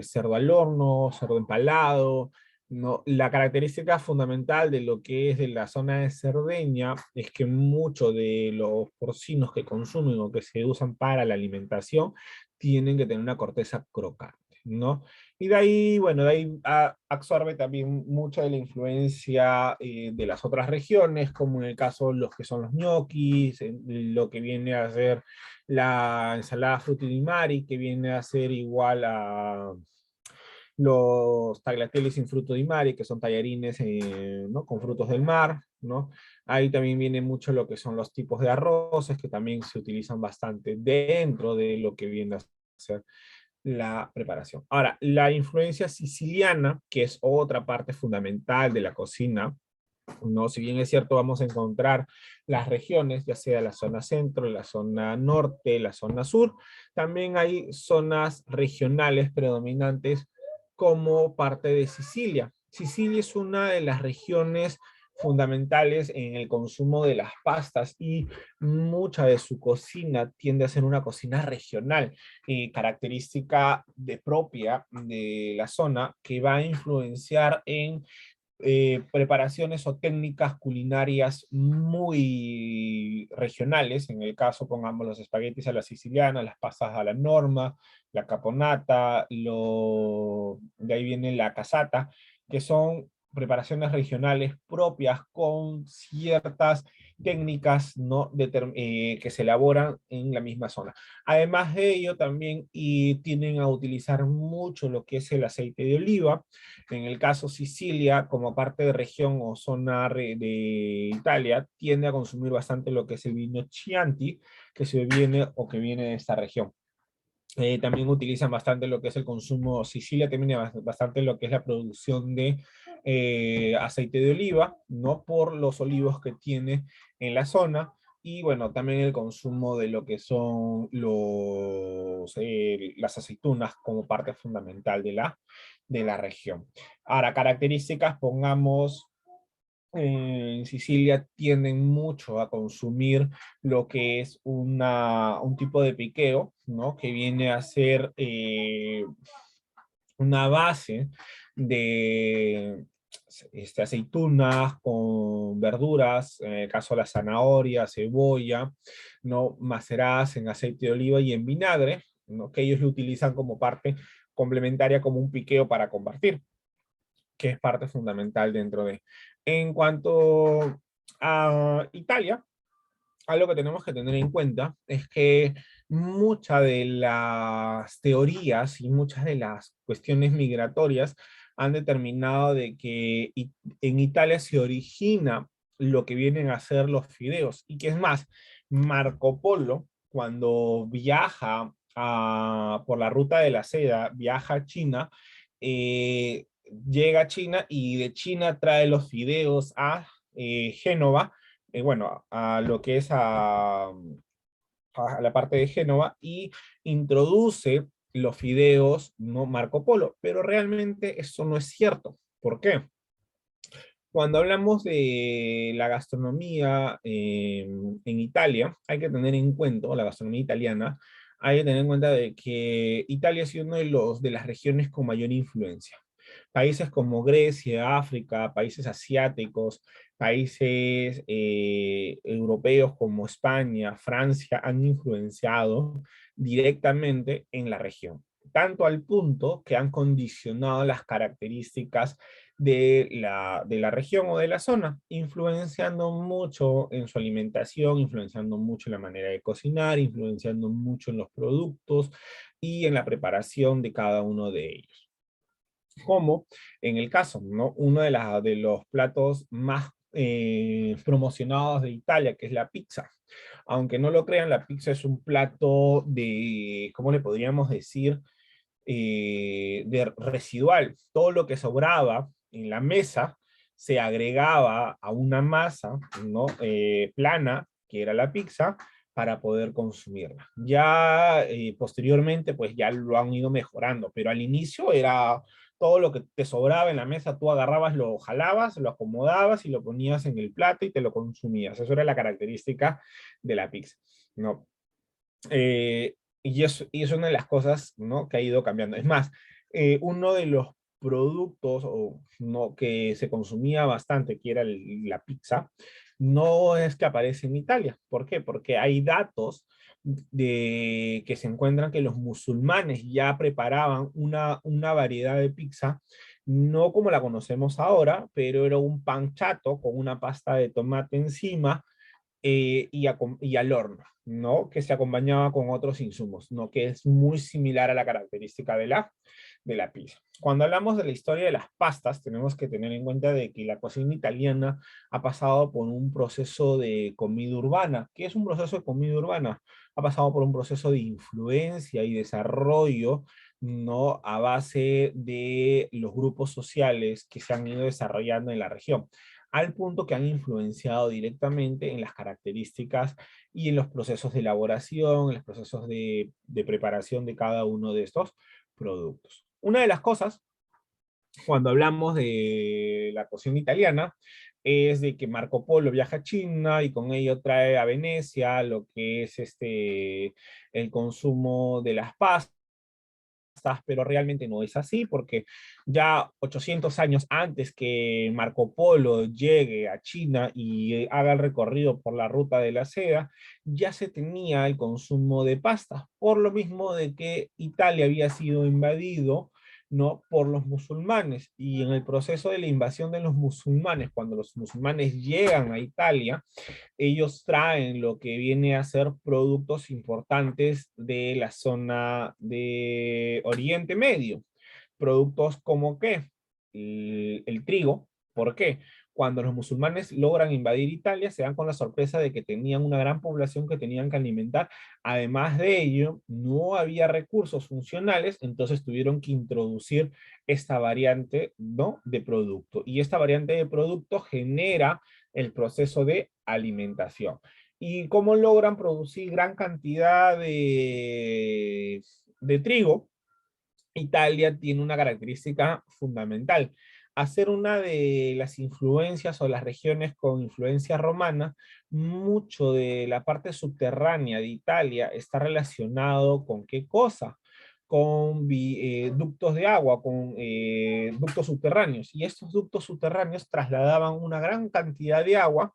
cerdo al horno, cerdo empalado, ¿no? La característica fundamental de lo que es de la zona de Cerdeña es que muchos de los porcinos que consumen o que se usan para la alimentación tienen que tener una corteza crocante, ¿no? Y de ahí, bueno, de ahí absorbe también mucha de la influencia de las otras regiones, como en el caso los que son los ñoquis, lo que viene a ser la ensalada frutti di mare, que viene a ser igual a los tagliatelle sin fruto di mare, que son tallarines ¿no? con frutos del mar, ¿no? Ahí también viene mucho lo que son los tipos de arroces, que también se utilizan bastante dentro de lo que viene a ser la preparación. Ahora, la influencia siciliana, que es otra parte fundamental de la cocina, ¿no? Si bien es cierto, vamos a encontrar las regiones, ya sea la zona centro, la zona norte, la zona sur, también hay zonas regionales predominantes como parte de Sicilia. Sicilia es una de las regiones fundamentales en el consumo de las pastas, y mucha de su cocina tiende a ser una cocina regional, característica propia de la zona, que va a influenciar en preparaciones o técnicas culinarias muy regionales. En el caso, pongamos los espaguetis a la siciliana, las pastas a la norma, la caponata, de ahí viene la casata, que son preparaciones regionales propias con ciertas técnicas, ¿no? que se elaboran en la misma zona. Además de ello, también tienden a utilizar mucho lo que es el aceite de oliva. En el caso Sicilia, como parte de región o zona de Italia, tiende a consumir bastante lo que es el vino Chianti, que viene de esta región. También utilizan bastante lo que es el consumo. Sicilia tiene bastante lo que es la producción de aceite de oliva, ¿no? Por los olivos que tiene en la zona. Y bueno, también el consumo de lo que son las aceitunas como parte fundamental de la región. Ahora, características, pongamos, en Sicilia tienden mucho a consumir lo que es un tipo de piqueo, ¿no? Que viene a ser una base de aceitunas con verduras, en el caso de la zanahoria, cebolla, ¿no? Maceradas en aceite de oliva y en vinagre, ¿no? Que ellos lo utilizan como parte complementaria, como un piqueo para compartir. que es parte fundamental dentro de. En cuanto a Italia, algo que tenemos que tener en cuenta es que muchas de las teorías y muchas de las cuestiones migratorias han determinado de que en Italia se origina lo que vienen a ser los fideos. Y que es más, Marco Polo, cuando viaja por la ruta de la seda, viaja a China, llega a China y de China trae los fideos a Génova, bueno, a lo que es a la parte de Génova, y introduce los fideos, no Marco Polo, pero realmente eso no es cierto. ¿Por qué? Cuando hablamos de la gastronomía en Italia, hay que tener en cuenta, la gastronomía italiana, hay que tener en cuenta de que Italia ha sido uno de las regiones con mayor influencia. Países como Grecia, África, países asiáticos, países europeos como España, Francia, han influenciado directamente en la región, tanto al punto que han condicionado las características de la región o de la zona, influenciando mucho en su alimentación, influenciando mucho en la manera de cocinar, influenciando mucho en los productos y en la preparación de cada uno de ellos. Como en el caso, ¿no? Uno de los platos más promocionados de Italia, que es la pizza. Aunque no lo crean, la pizza es un plato de, ¿cómo le podríamos decir? De residual. Todo lo que sobraba en la mesa se agregaba a una masa, ¿no? Plana, que era la pizza, para poder consumirla. Ya posteriormente, pues ya lo han ido mejorando, pero al inicio era todo lo que te sobraba en la mesa, tú agarrabas, lo jalabas, lo acomodabas y lo ponías en el plato y te lo consumías. Eso era la característica de la pizza, ¿no? Y es una de las cosas, ¿no? Que ha ido cambiando. Es más, uno de los productos ¿no? que se consumía bastante, que era la pizza, no es que aparece en Italia. ¿Por qué? Porque hay datos que se encuentran que los musulmanes ya preparaban una variedad de pizza, no como la conocemos ahora, pero era un pan chato con una pasta de tomate encima, y al horno, ¿no? Que se acompañaba con otros insumos, ¿no? Que es muy similar a la característica de la pizza. Cuando hablamos de la historia de las pastas, tenemos que tener en cuenta de que la cocina italiana ha pasado por un proceso de comida urbana. ¿Qué es un proceso de comida urbana? Ha pasado por un proceso de influencia y desarrollo, ¿no? A base de los grupos sociales que se han ido desarrollando en la región, al punto que han influenciado directamente en las características y en los procesos de elaboración, en los procesos de preparación de cada uno de estos productos. Una de las cosas, cuando hablamos de la cocina italiana, es de que Marco Polo viaja a China y con ello trae a Venecia lo que es el consumo de las pastas, pero realmente no es así, porque ya 800 años antes que Marco Polo llegue a China y haga el recorrido por la ruta de la seda, ya se tenía el consumo de pasta, por lo mismo de que Italia había sido invadido, ¿no? Por los musulmanes, y en el proceso de la invasión de los musulmanes, cuando los musulmanes llegan a Italia, ellos traen lo que viene a ser productos importantes de la zona de Oriente Medio. Productos como ¿qué? El trigo. ¿Por qué? Cuando los musulmanes logran invadir Italia, se dan con la sorpresa de que tenían una gran población que tenían que alimentar. Además de ello, no había recursos funcionales, entonces tuvieron que introducir esta variante, ¿no? De producto. Y esta variante de producto genera el proceso de alimentación. ¿Y cómo logran producir gran cantidad de trigo? Italia tiene una característica fundamental. Hacer una de las influencias o las regiones con influencia romana, mucho de la parte subterránea de Italia está relacionado con qué cosa, con ductos de agua, con ductos subterráneos, y estos ductos subterráneos trasladaban una gran cantidad de agua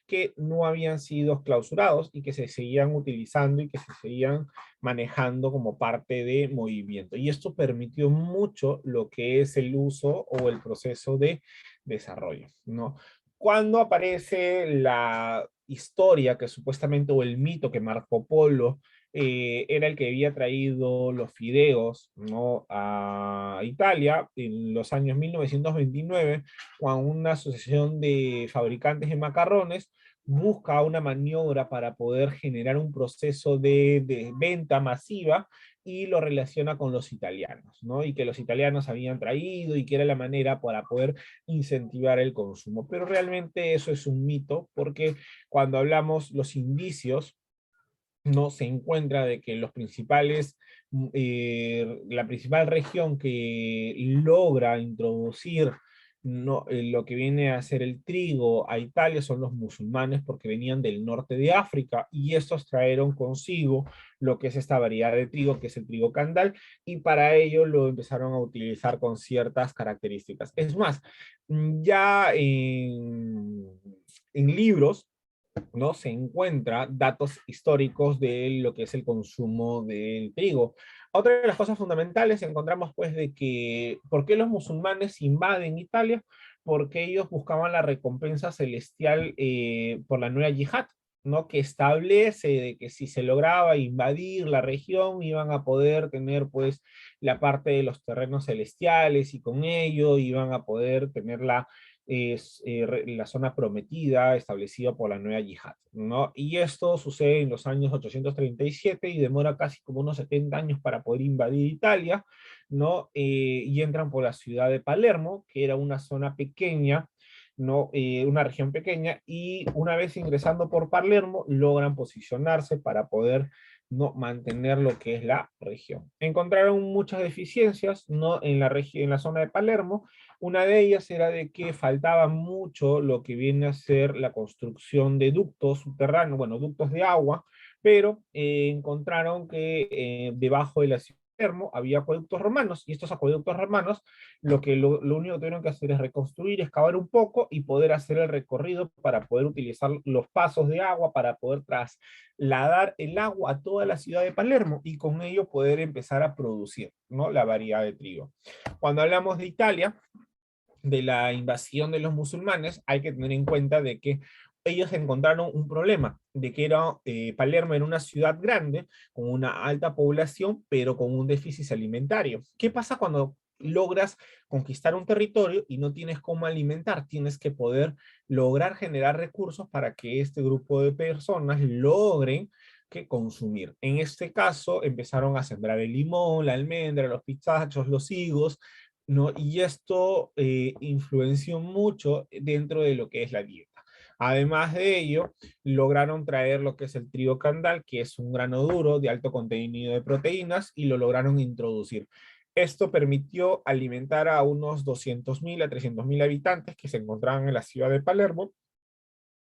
que no habían sido clausurados y que se seguían utilizando y que se seguían manejando como parte de movimiento. Y esto permitió mucho lo que es el uso o el proceso de desarrollo, ¿no? Cuando aparece la historia que supuestamente, o el mito que Marco Polo era el que había traído los fideos, ¿no?, a Italia en los años 1929, cuando una asociación de fabricantes de macarrones busca una maniobra para poder generar un proceso de venta masiva y lo relaciona con los italianos, ¿no? Y que los italianos habían traído y que era la manera para poder incentivar el consumo. Pero realmente eso es un mito, porque cuando hablamos los indicios, no se encuentra de que los principales, la principal región que logra introducir, no, lo que viene a ser el trigo a Italia son los musulmanes, porque venían del norte de África y estos trajeron consigo lo que es esta variedad de trigo, que es el trigo candal, y para ello lo empezaron a utilizar con ciertas características. Es más, ya en libros, ¿no?, se encuentra datos históricos de lo que es el consumo del trigo. Otra de las cosas fundamentales encontramos pues de que, ¿por qué los musulmanes invaden Italia? Porque ellos buscaban la recompensa celestial por la nueva yihad, ¿no?, que establece de que si se lograba invadir la región iban a poder tener pues la parte de los terrenos celestiales, y con ello iban a poder tener la zona prometida establecida por la nueva yihad, ¿no? Y esto sucede en los años 837 y demora casi como unos 70 años para poder invadir Italia, ¿no? Y entran por la ciudad de Palermo, que era una zona pequeña, ¿no? Una región pequeña, y una vez ingresando por Palermo logran posicionarse para poder, no, mantener lo que es la región. Encontraron muchas deficiencias, ¿no?, en la zona de Palermo. Una de ellas era de que faltaba mucho lo que viene a ser la construcción de ductos subterráneos, bueno, ductos de agua, pero encontraron que debajo de la ciudad de Palermo había acueductos romanos, y estos acueductos romanos lo único que tuvieron que hacer es reconstruir, excavar un poco y poder hacer el recorrido para poder utilizar los pasos de agua para poder trasladar el agua a toda la ciudad de Palermo y con ello poder empezar a producir, ¿no?, la variedad de trigo. Cuando hablamos de Italia, de la invasión de los musulmanes, hay que tener en cuenta de que ellos encontraron un problema, de que Palermo era una ciudad grande, con una alta población, pero con un déficit alimentario. ¿Qué pasa cuando logras conquistar un territorio y no tienes cómo alimentar? Tienes que poder lograr generar recursos para que este grupo de personas logren que consumir. En este caso, empezaron a sembrar el limón, la almendra, los pistachos, los higos, ¿no? Y esto influenció mucho dentro de lo que es la dieta. Además de ello, lograron traer lo que es el trigo candal, que es un grano duro de alto contenido de proteínas, y lo lograron introducir. Esto permitió alimentar a unos 200.000 a 300.000 habitantes que se encontraban en la ciudad de Palermo,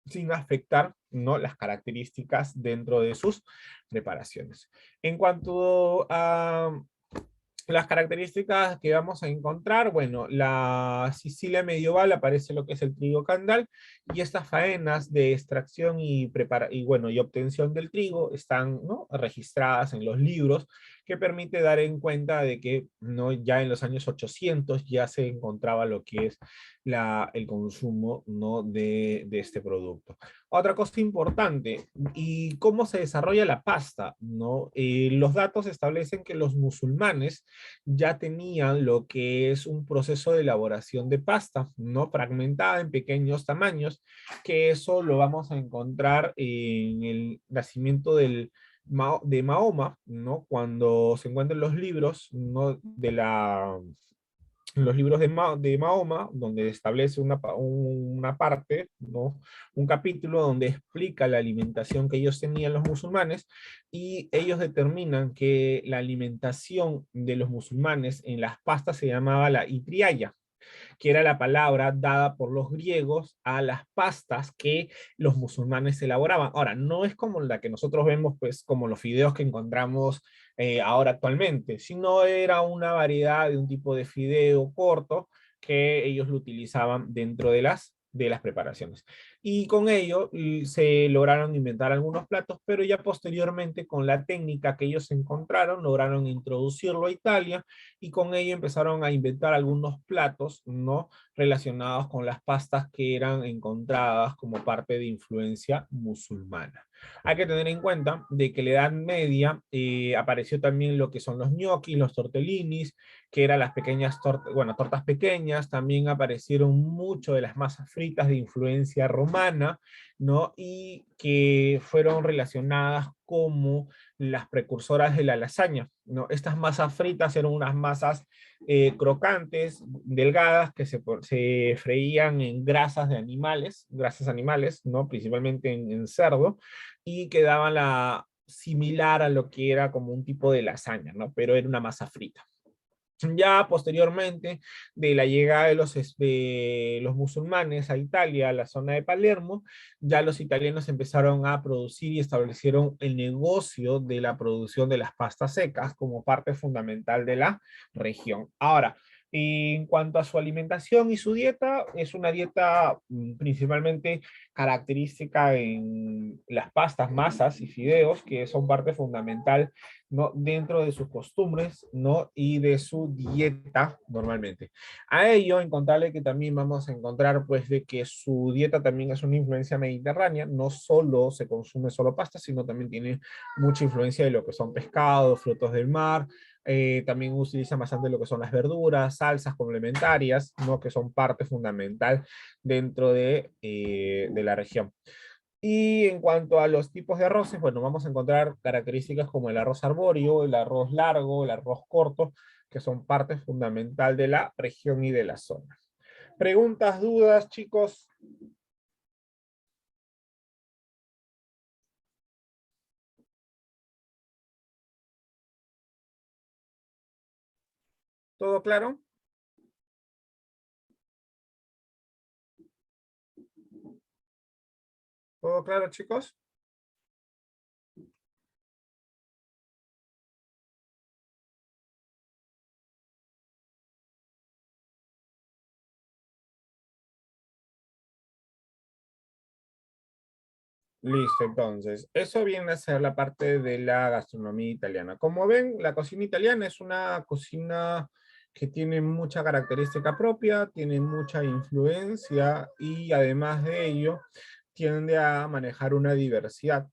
sin afectar, ¿no?, las características dentro de sus preparaciones. En cuanto a las características que vamos a encontrar, bueno, la Sicilia medieval aparece lo que es el trigo candal, y estas faenas de extracción y obtención del trigo están, ¿no?, registradas en los libros, que permite dar en cuenta de que, ¿no?, ya en los años 800 ya se encontraba lo que es el consumo, ¿no?, de este producto. Otra cosa importante, y cómo se desarrolla la pasta, ¿no? Los datos establecen que los musulmanes ya tenían lo que es un proceso de elaboración de pasta, ¿no?, fragmentada en pequeños tamaños, que eso lo vamos a encontrar en el nacimiento de Mahoma, ¿no?, cuando se encuentran los libros, ¿no?, los libros de Mahoma, donde establece una parte, ¿no?, un capítulo donde explica la alimentación que ellos tenían los musulmanes, y ellos determinan que la alimentación de los musulmanes en las pastas se llamaba la itriaya, que era la palabra dada por los griegos a las pastas que los musulmanes elaboraban. Ahora, no es como la que nosotros vemos, pues, como los fideos que encontramos ahora actualmente, sino era una variedad de un tipo de fideo corto que ellos lo utilizaban dentro de las preparaciones. Y con ello se lograron inventar algunos platos, pero ya posteriormente con la técnica que ellos encontraron, lograron introducirlo a Italia y con ello empezaron a inventar algunos platos, ¿no? Relacionados con las pastas que eran encontradas como parte de influencia musulmana. Hay que tener en cuenta de que en la Edad Media apareció también lo que son los gnocchi, los tortellinis, que eran las pequeñas tortas, bueno, tortas pequeñas. También aparecieron mucho de las masas fritas de influencia romana, ¿no? Y que fueron relacionadas como las precursoras de la lasaña, ¿no? Estas masas fritas eran unas masas crocantes, delgadas, que se freían en grasas animales, ¿no? Principalmente en cerdo, y que daban la similar a lo que era como un tipo de lasaña, ¿no? Pero era una masa frita. Ya posteriormente de la llegada de los musulmanes a Italia, a la zona de Palermo, ya los italianos empezaron a producir y establecieron el negocio de la producción de las pastas secas como parte fundamental de la región. Ahora, en cuanto a su alimentación y su dieta, es una dieta principalmente característica en las pastas, masas y fideos, que son parte fundamental, ¿no? Dentro de sus costumbres, ¿no? Y de su dieta normalmente. A ello, encontrarle que también vamos a encontrar, pues, de que su dieta también es una influencia mediterránea, no solo se consume solo pasta, sino también tiene mucha influencia de lo que son pescados, frutos del mar, también utilizan bastante lo que son las verduras, salsas complementarias, ¿no? Que son parte fundamental dentro de la región. Y en cuanto a los tipos de arroces, bueno, vamos a encontrar características como el arroz arbóreo, el arroz largo, el arroz corto, que son parte fundamental de la región y de la zona. ¿Preguntas, dudas, chicos? ¿Todo claro? ¿Todo claro, chicos? Listo, entonces, eso viene a ser la parte de la gastronomía italiana. Como ven, la cocina italiana es una cocina que tiene mucha característica propia, tiene mucha influencia y además de ello, tiende a manejar una diversidad.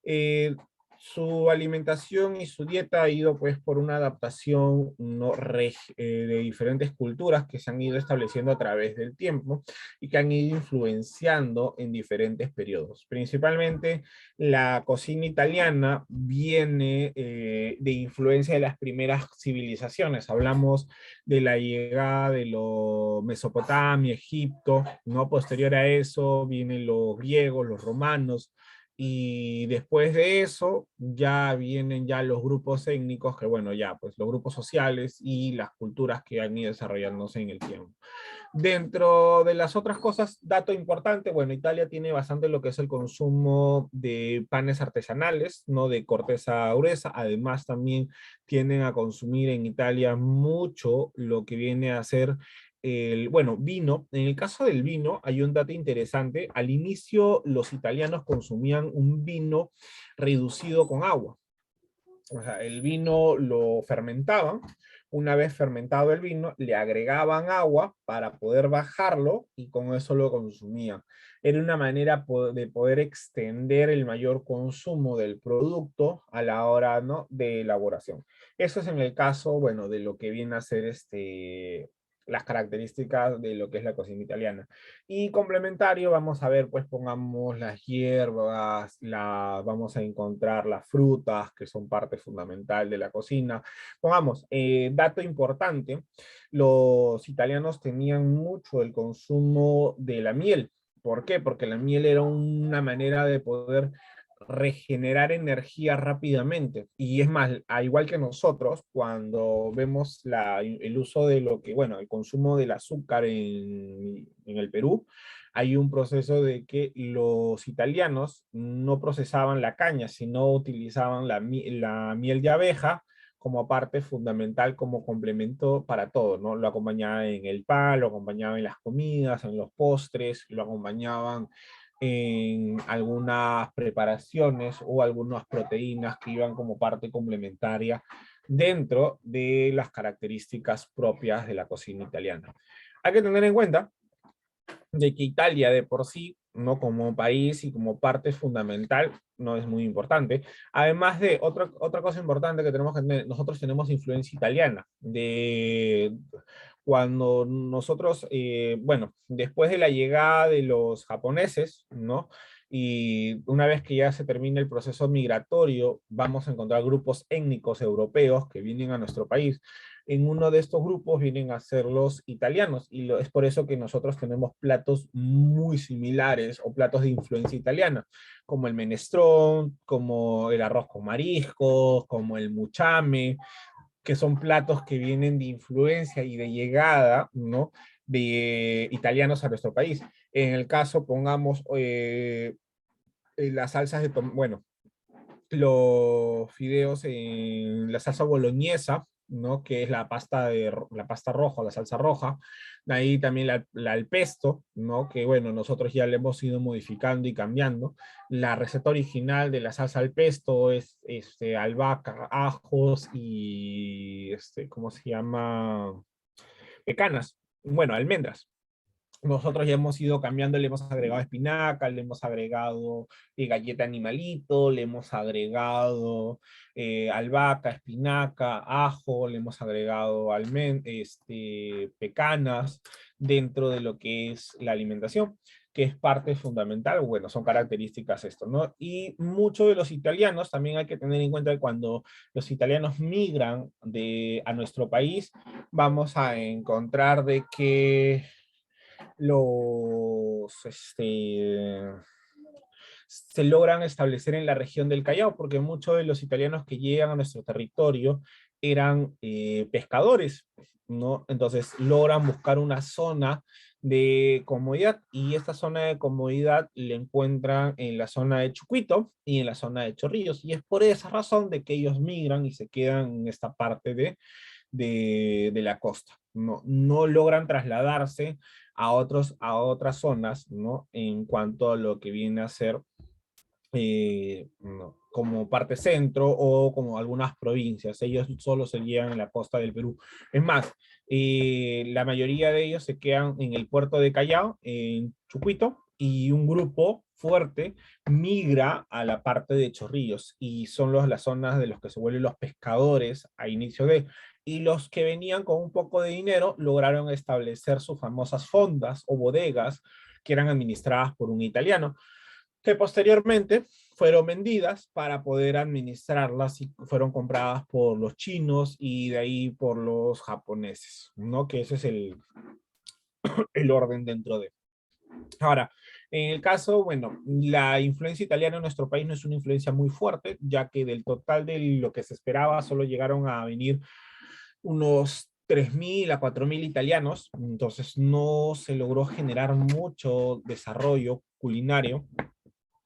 Eh, Su alimentación y su dieta ha ido pues por una adaptación no de diferentes culturas que se han ido estableciendo a través del tiempo y que han ido influenciando en diferentes periodos. Principalmente la cocina italiana viene de influencia de las primeras civilizaciones. Hablamos de la llegada de los Mesopotamia, Egipto, ¿no? Posterior a eso vienen los griegos, los romanos, y después de eso ya vienen ya los grupos étnicos, que bueno, ya pues los grupos sociales y las culturas que han ido desarrollándose en el tiempo. Dentro de las otras cosas, dato importante, bueno, Italia tiene bastante lo que es el consumo de panes artesanales, no de corteza gruesa. Además también tienden a consumir en Italia mucho lo que viene a ser bueno, vino. En el caso del vino hay un dato interesante. Al inicio los italianos consumían un vino reducido con agua. O sea, el vino lo fermentaban. Una vez fermentado el vino, le agregaban agua para poder bajarlo y con eso lo consumían. Era una manera de poder extender el mayor consumo del producto a la hora, ¿no?, de elaboración. Eso es en el caso, bueno, de lo que viene a ser las características de lo que es la cocina italiana. Y complementario, vamos a ver, pues pongamos las hierbas, vamos a encontrar las frutas, que son parte fundamental de la cocina. Pongamos, dato importante, los italianos tenían mucho el consumo de la miel. ¿Por qué? Porque la miel era una manera de poder regenerar energía rápidamente. Y es más, al igual que nosotros, cuando vemos el uso de lo que, bueno, el consumo del azúcar en el Perú, hay un proceso de que los italianos no procesaban la caña, sino utilizaban la miel de abeja como parte fundamental, como complemento para todo, ¿no? Lo acompañaban en el pan, lo acompañaban en las comidas, en los postres, lo acompañaban en algunas preparaciones o algunas proteínas que iban como parte complementaria dentro de las características propias de la cocina italiana. Hay que tener en cuenta de que Italia de por sí, no como país y como parte fundamental, no es muy importante. Además de otra cosa importante que tenemos que tener, nosotros tenemos influencia italiana. De cuando nosotros, bueno, después de la llegada de los japoneses, ¿no? Y una vez que ya se termina el proceso migratorio, vamos a encontrar grupos étnicos europeos que vienen a nuestro país. En uno de estos grupos vienen a ser los italianos y es por eso que nosotros tenemos platos muy similares o platos de influencia italiana, como el menestrón, como el arroz con mariscos, como el muchame, que son platos que vienen de influencia y de llegada, ¿no? De italianos a nuestro país. En el caso, pongamos las salsas de tomate, bueno, los fideos en la salsa boloñesa, ¿no? Que es la pasta roja, la salsa roja. De ahí también el pesto, ¿no? Que bueno, nosotros ya le hemos ido modificando y cambiando. La receta original de la salsa al pesto es albahaca, ajos y ¿cómo se llama? Pecanas. Bueno, almendras. Nosotros ya hemos ido cambiando, le hemos agregado espinaca, le hemos agregado galleta animalito, le hemos agregado albahaca, espinaca, ajo, le hemos agregado pecanas dentro de lo que es la alimentación, que es parte fundamental. Bueno, son características esto, ¿no? Y muchos de los italianos, también hay que tener en cuenta que cuando los italianos migran a nuestro país, vamos a encontrar de que se logran establecer en la región del Callao, porque muchos de los italianos que llegan a nuestro territorio eran pescadores, ¿no? Entonces logran buscar una zona de comodidad, y esta zona de comodidad la encuentran en la zona de Chucuito y en la zona de Chorrillos, y es por esa razón de que ellos migran y se quedan en esta parte de la costa. No logran trasladarse a otras zonas, ¿no? En cuanto a lo que viene a ser no, como parte centro o como algunas provincias. Ellos solo se llegan en la costa del Perú. Es más, la mayoría de ellos se quedan en el puerto de Callao, en Chucuito, y un grupo fuerte migra a la parte de Chorrillos, y son las zonas de los que se vuelven los pescadores a inicio de, y los que venían con un poco de dinero lograron establecer sus famosas fondas o bodegas que eran administradas por un italiano, que posteriormente fueron vendidas para poder administrarlas y fueron compradas por los chinos y de ahí por los japoneses, ¿no? Que ese es el orden dentro de. Ahora, en el caso, bueno, la influencia italiana en nuestro país no es una influencia muy fuerte, ya que del total de lo que se esperaba solo llegaron a venir unos 3.000 a 4.000 italianos, entonces no se logró generar mucho desarrollo culinario,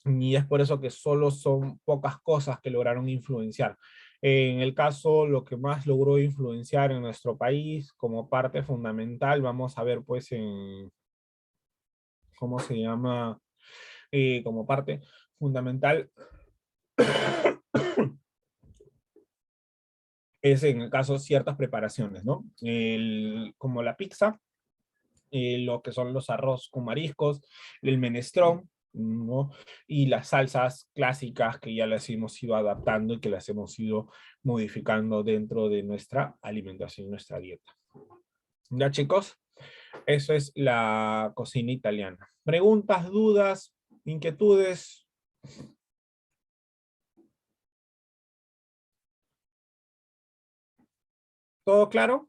y es por eso que solo son pocas cosas que lograron influenciar. En el caso, lo que más logró influenciar en nuestro país como parte fundamental, vamos a ver pues ¿cómo se llama? Como parte fundamental es en el caso ciertas preparaciones, ¿no? Como la pizza, lo que son los arroz con mariscos, el menestrón, ¿no? Y las salsas clásicas que ya las hemos ido adaptando y que las hemos ido modificando dentro de nuestra alimentación, nuestra dieta. ¿Ya, chicos? Eso es la cocina italiana. ¿Preguntas, dudas, inquietudes? ¿Todo claro?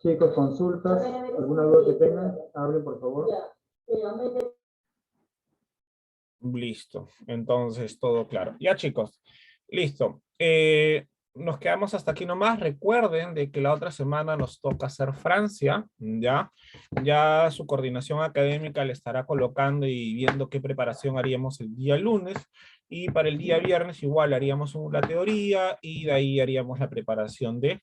Chicos, consultas, alguna duda que tengan, hablen por favor. Listo, entonces todo claro. Ya, chicos, listo. nos quedamos hasta aquí nomás. Recuerden de que la otra semana nos toca hacer Francia, ¿ya? Ya su coordinación académica le estará colocando y viendo qué preparación haríamos el día lunes. Y para el día viernes igual haríamos la teoría y de ahí haríamos la preparación de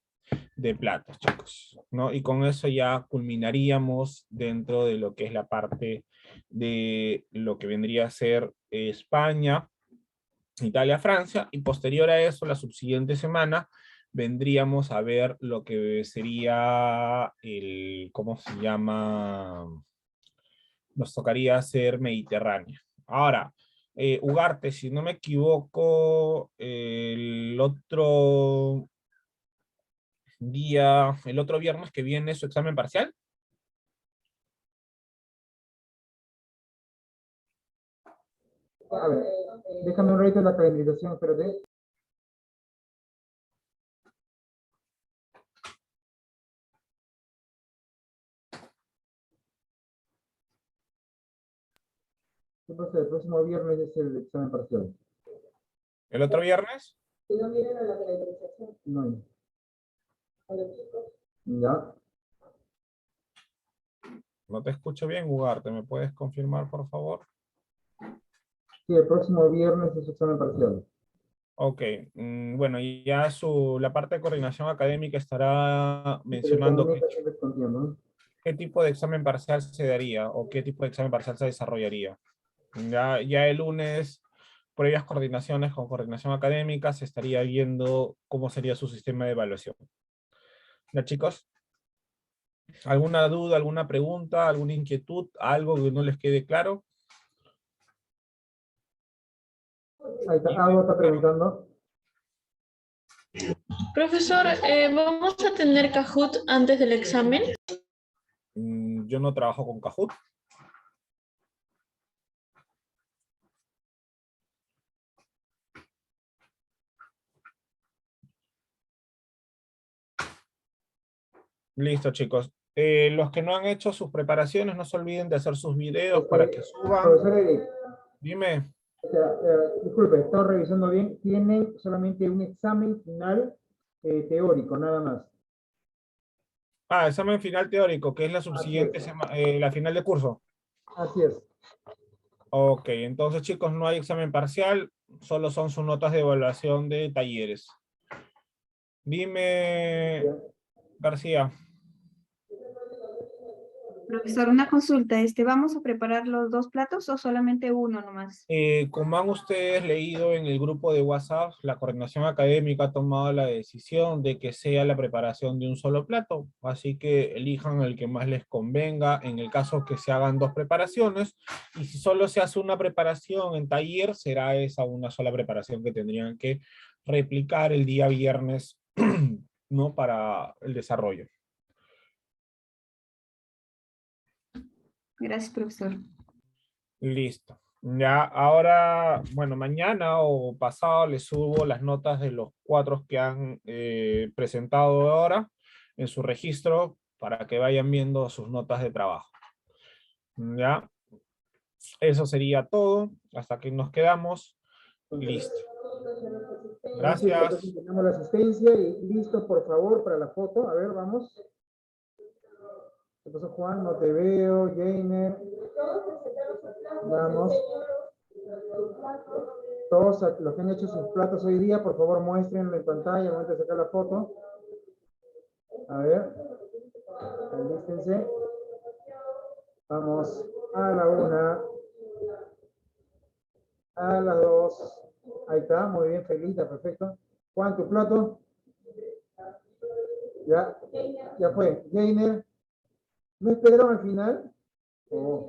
platos, chicos, ¿no? Y con eso ya culminaríamos dentro de lo que es la parte de lo que vendría a ser España, Italia, Francia, y posterior a eso, la subsiguiente semana, vendríamos a ver lo que sería el, ¿cómo se llama? Nos tocaría hacer Mediterránea. Ahora, Ugarte, si no me equivoco, el otro viernes que viene su examen parcial. A ver, déjame un ratito la calendarización, espérate. ¿Qué pasa? El próximo viernes es el examen parcial. ¿El otro viernes? Si no vienen a la calendarización, No. a los chicos. Ya. No te escucho bien, Ugarte. ¿Me puedes confirmar, por favor? Sí, el próximo viernes es examen parcial. Ok. Bueno, y ya la parte de coordinación académica estará mencionando qué tipo de examen parcial se daría o qué tipo de examen parcial se desarrollaría. Ya el lunes, previas coordinaciones con coordinación académica, se estaría viendo cómo sería su sistema de evaluación. ¿Ya, chicos? ¿Alguna duda, alguna pregunta, alguna inquietud, algo que no les quede claro? Ahí está, algo está preguntando. Profesor, ¿vamos a tener Kahoot antes del examen? Yo no trabajo con Kahoot. Listo, chicos. Los que no han hecho sus preparaciones, no se olviden de hacer sus videos para que suban. Profesor Eric, Dime. disculpe, he estado revisando bien. Tienen solamente un examen final teórico, nada más. Examen final teórico, que es la subsiguiente la final de curso. Así es. Ok, entonces, chicos, no hay examen parcial, solo son sus notas de evaluación de talleres. Dime, García. Profesor, una consulta, ¿vamos a preparar los 2 platos o solamente uno nomás? Como han ustedes leído en el grupo de WhatsApp, la coordinación académica ha tomado la decisión de que sea la preparación de un solo plato, así que elijan el que más les convenga, en el caso que se hagan 2 preparaciones, y si solo se hace una preparación en taller, será esa una sola preparación que tendrían que replicar el día viernes, ¿no? Para el desarrollo. Gracias, profesor. Listo. Ya, ahora, bueno, mañana o pasado les subo las notas de los 4 que han presentado ahora en su registro para que vayan viendo sus notas de trabajo. Ya, eso sería todo. Hasta aquí nos quedamos. Listo. Gracias. Tenemos la asistencia y listo, por favor, para la foto. A ver, vamos. ¿Qué pasó, Juan? No te veo. Jainer. Vamos. Todos los que han hecho sus platos hoy día, por favor, muéstrenlo en pantalla al momento de sacar la foto. A ver. Alístense. Vamos a la 1. A la 2. Ahí está, muy bien, Felita, perfecto. Juan, tu plato. Ya fue. Jainer. ¿No esperaron al final? Oh.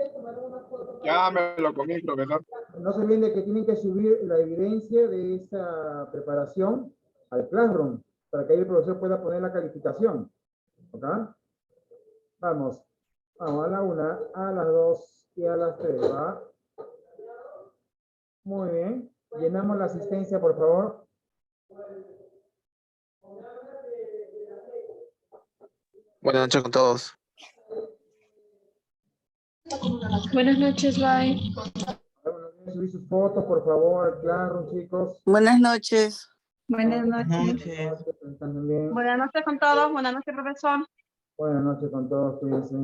Ya me lo comí, profesor. No se olviden de que tienen que subir la evidencia de esta preparación al Classroom para que ahí el profesor pueda poner la calificación. ¿Ok? Vamos. Vamos a la 1, a las 2 y a las 3. ¿Va? Muy bien. Llenamos la asistencia, por favor. Buenas noches con todos. Buenas noches, bye. Subir sus fotos, por favor, al Classroom, chicos. Buenas noches. Buenas noches. Que descansen bien. Buenas noches con todos. Buenas noches, profesor. Buenas noches con todos, cuídense.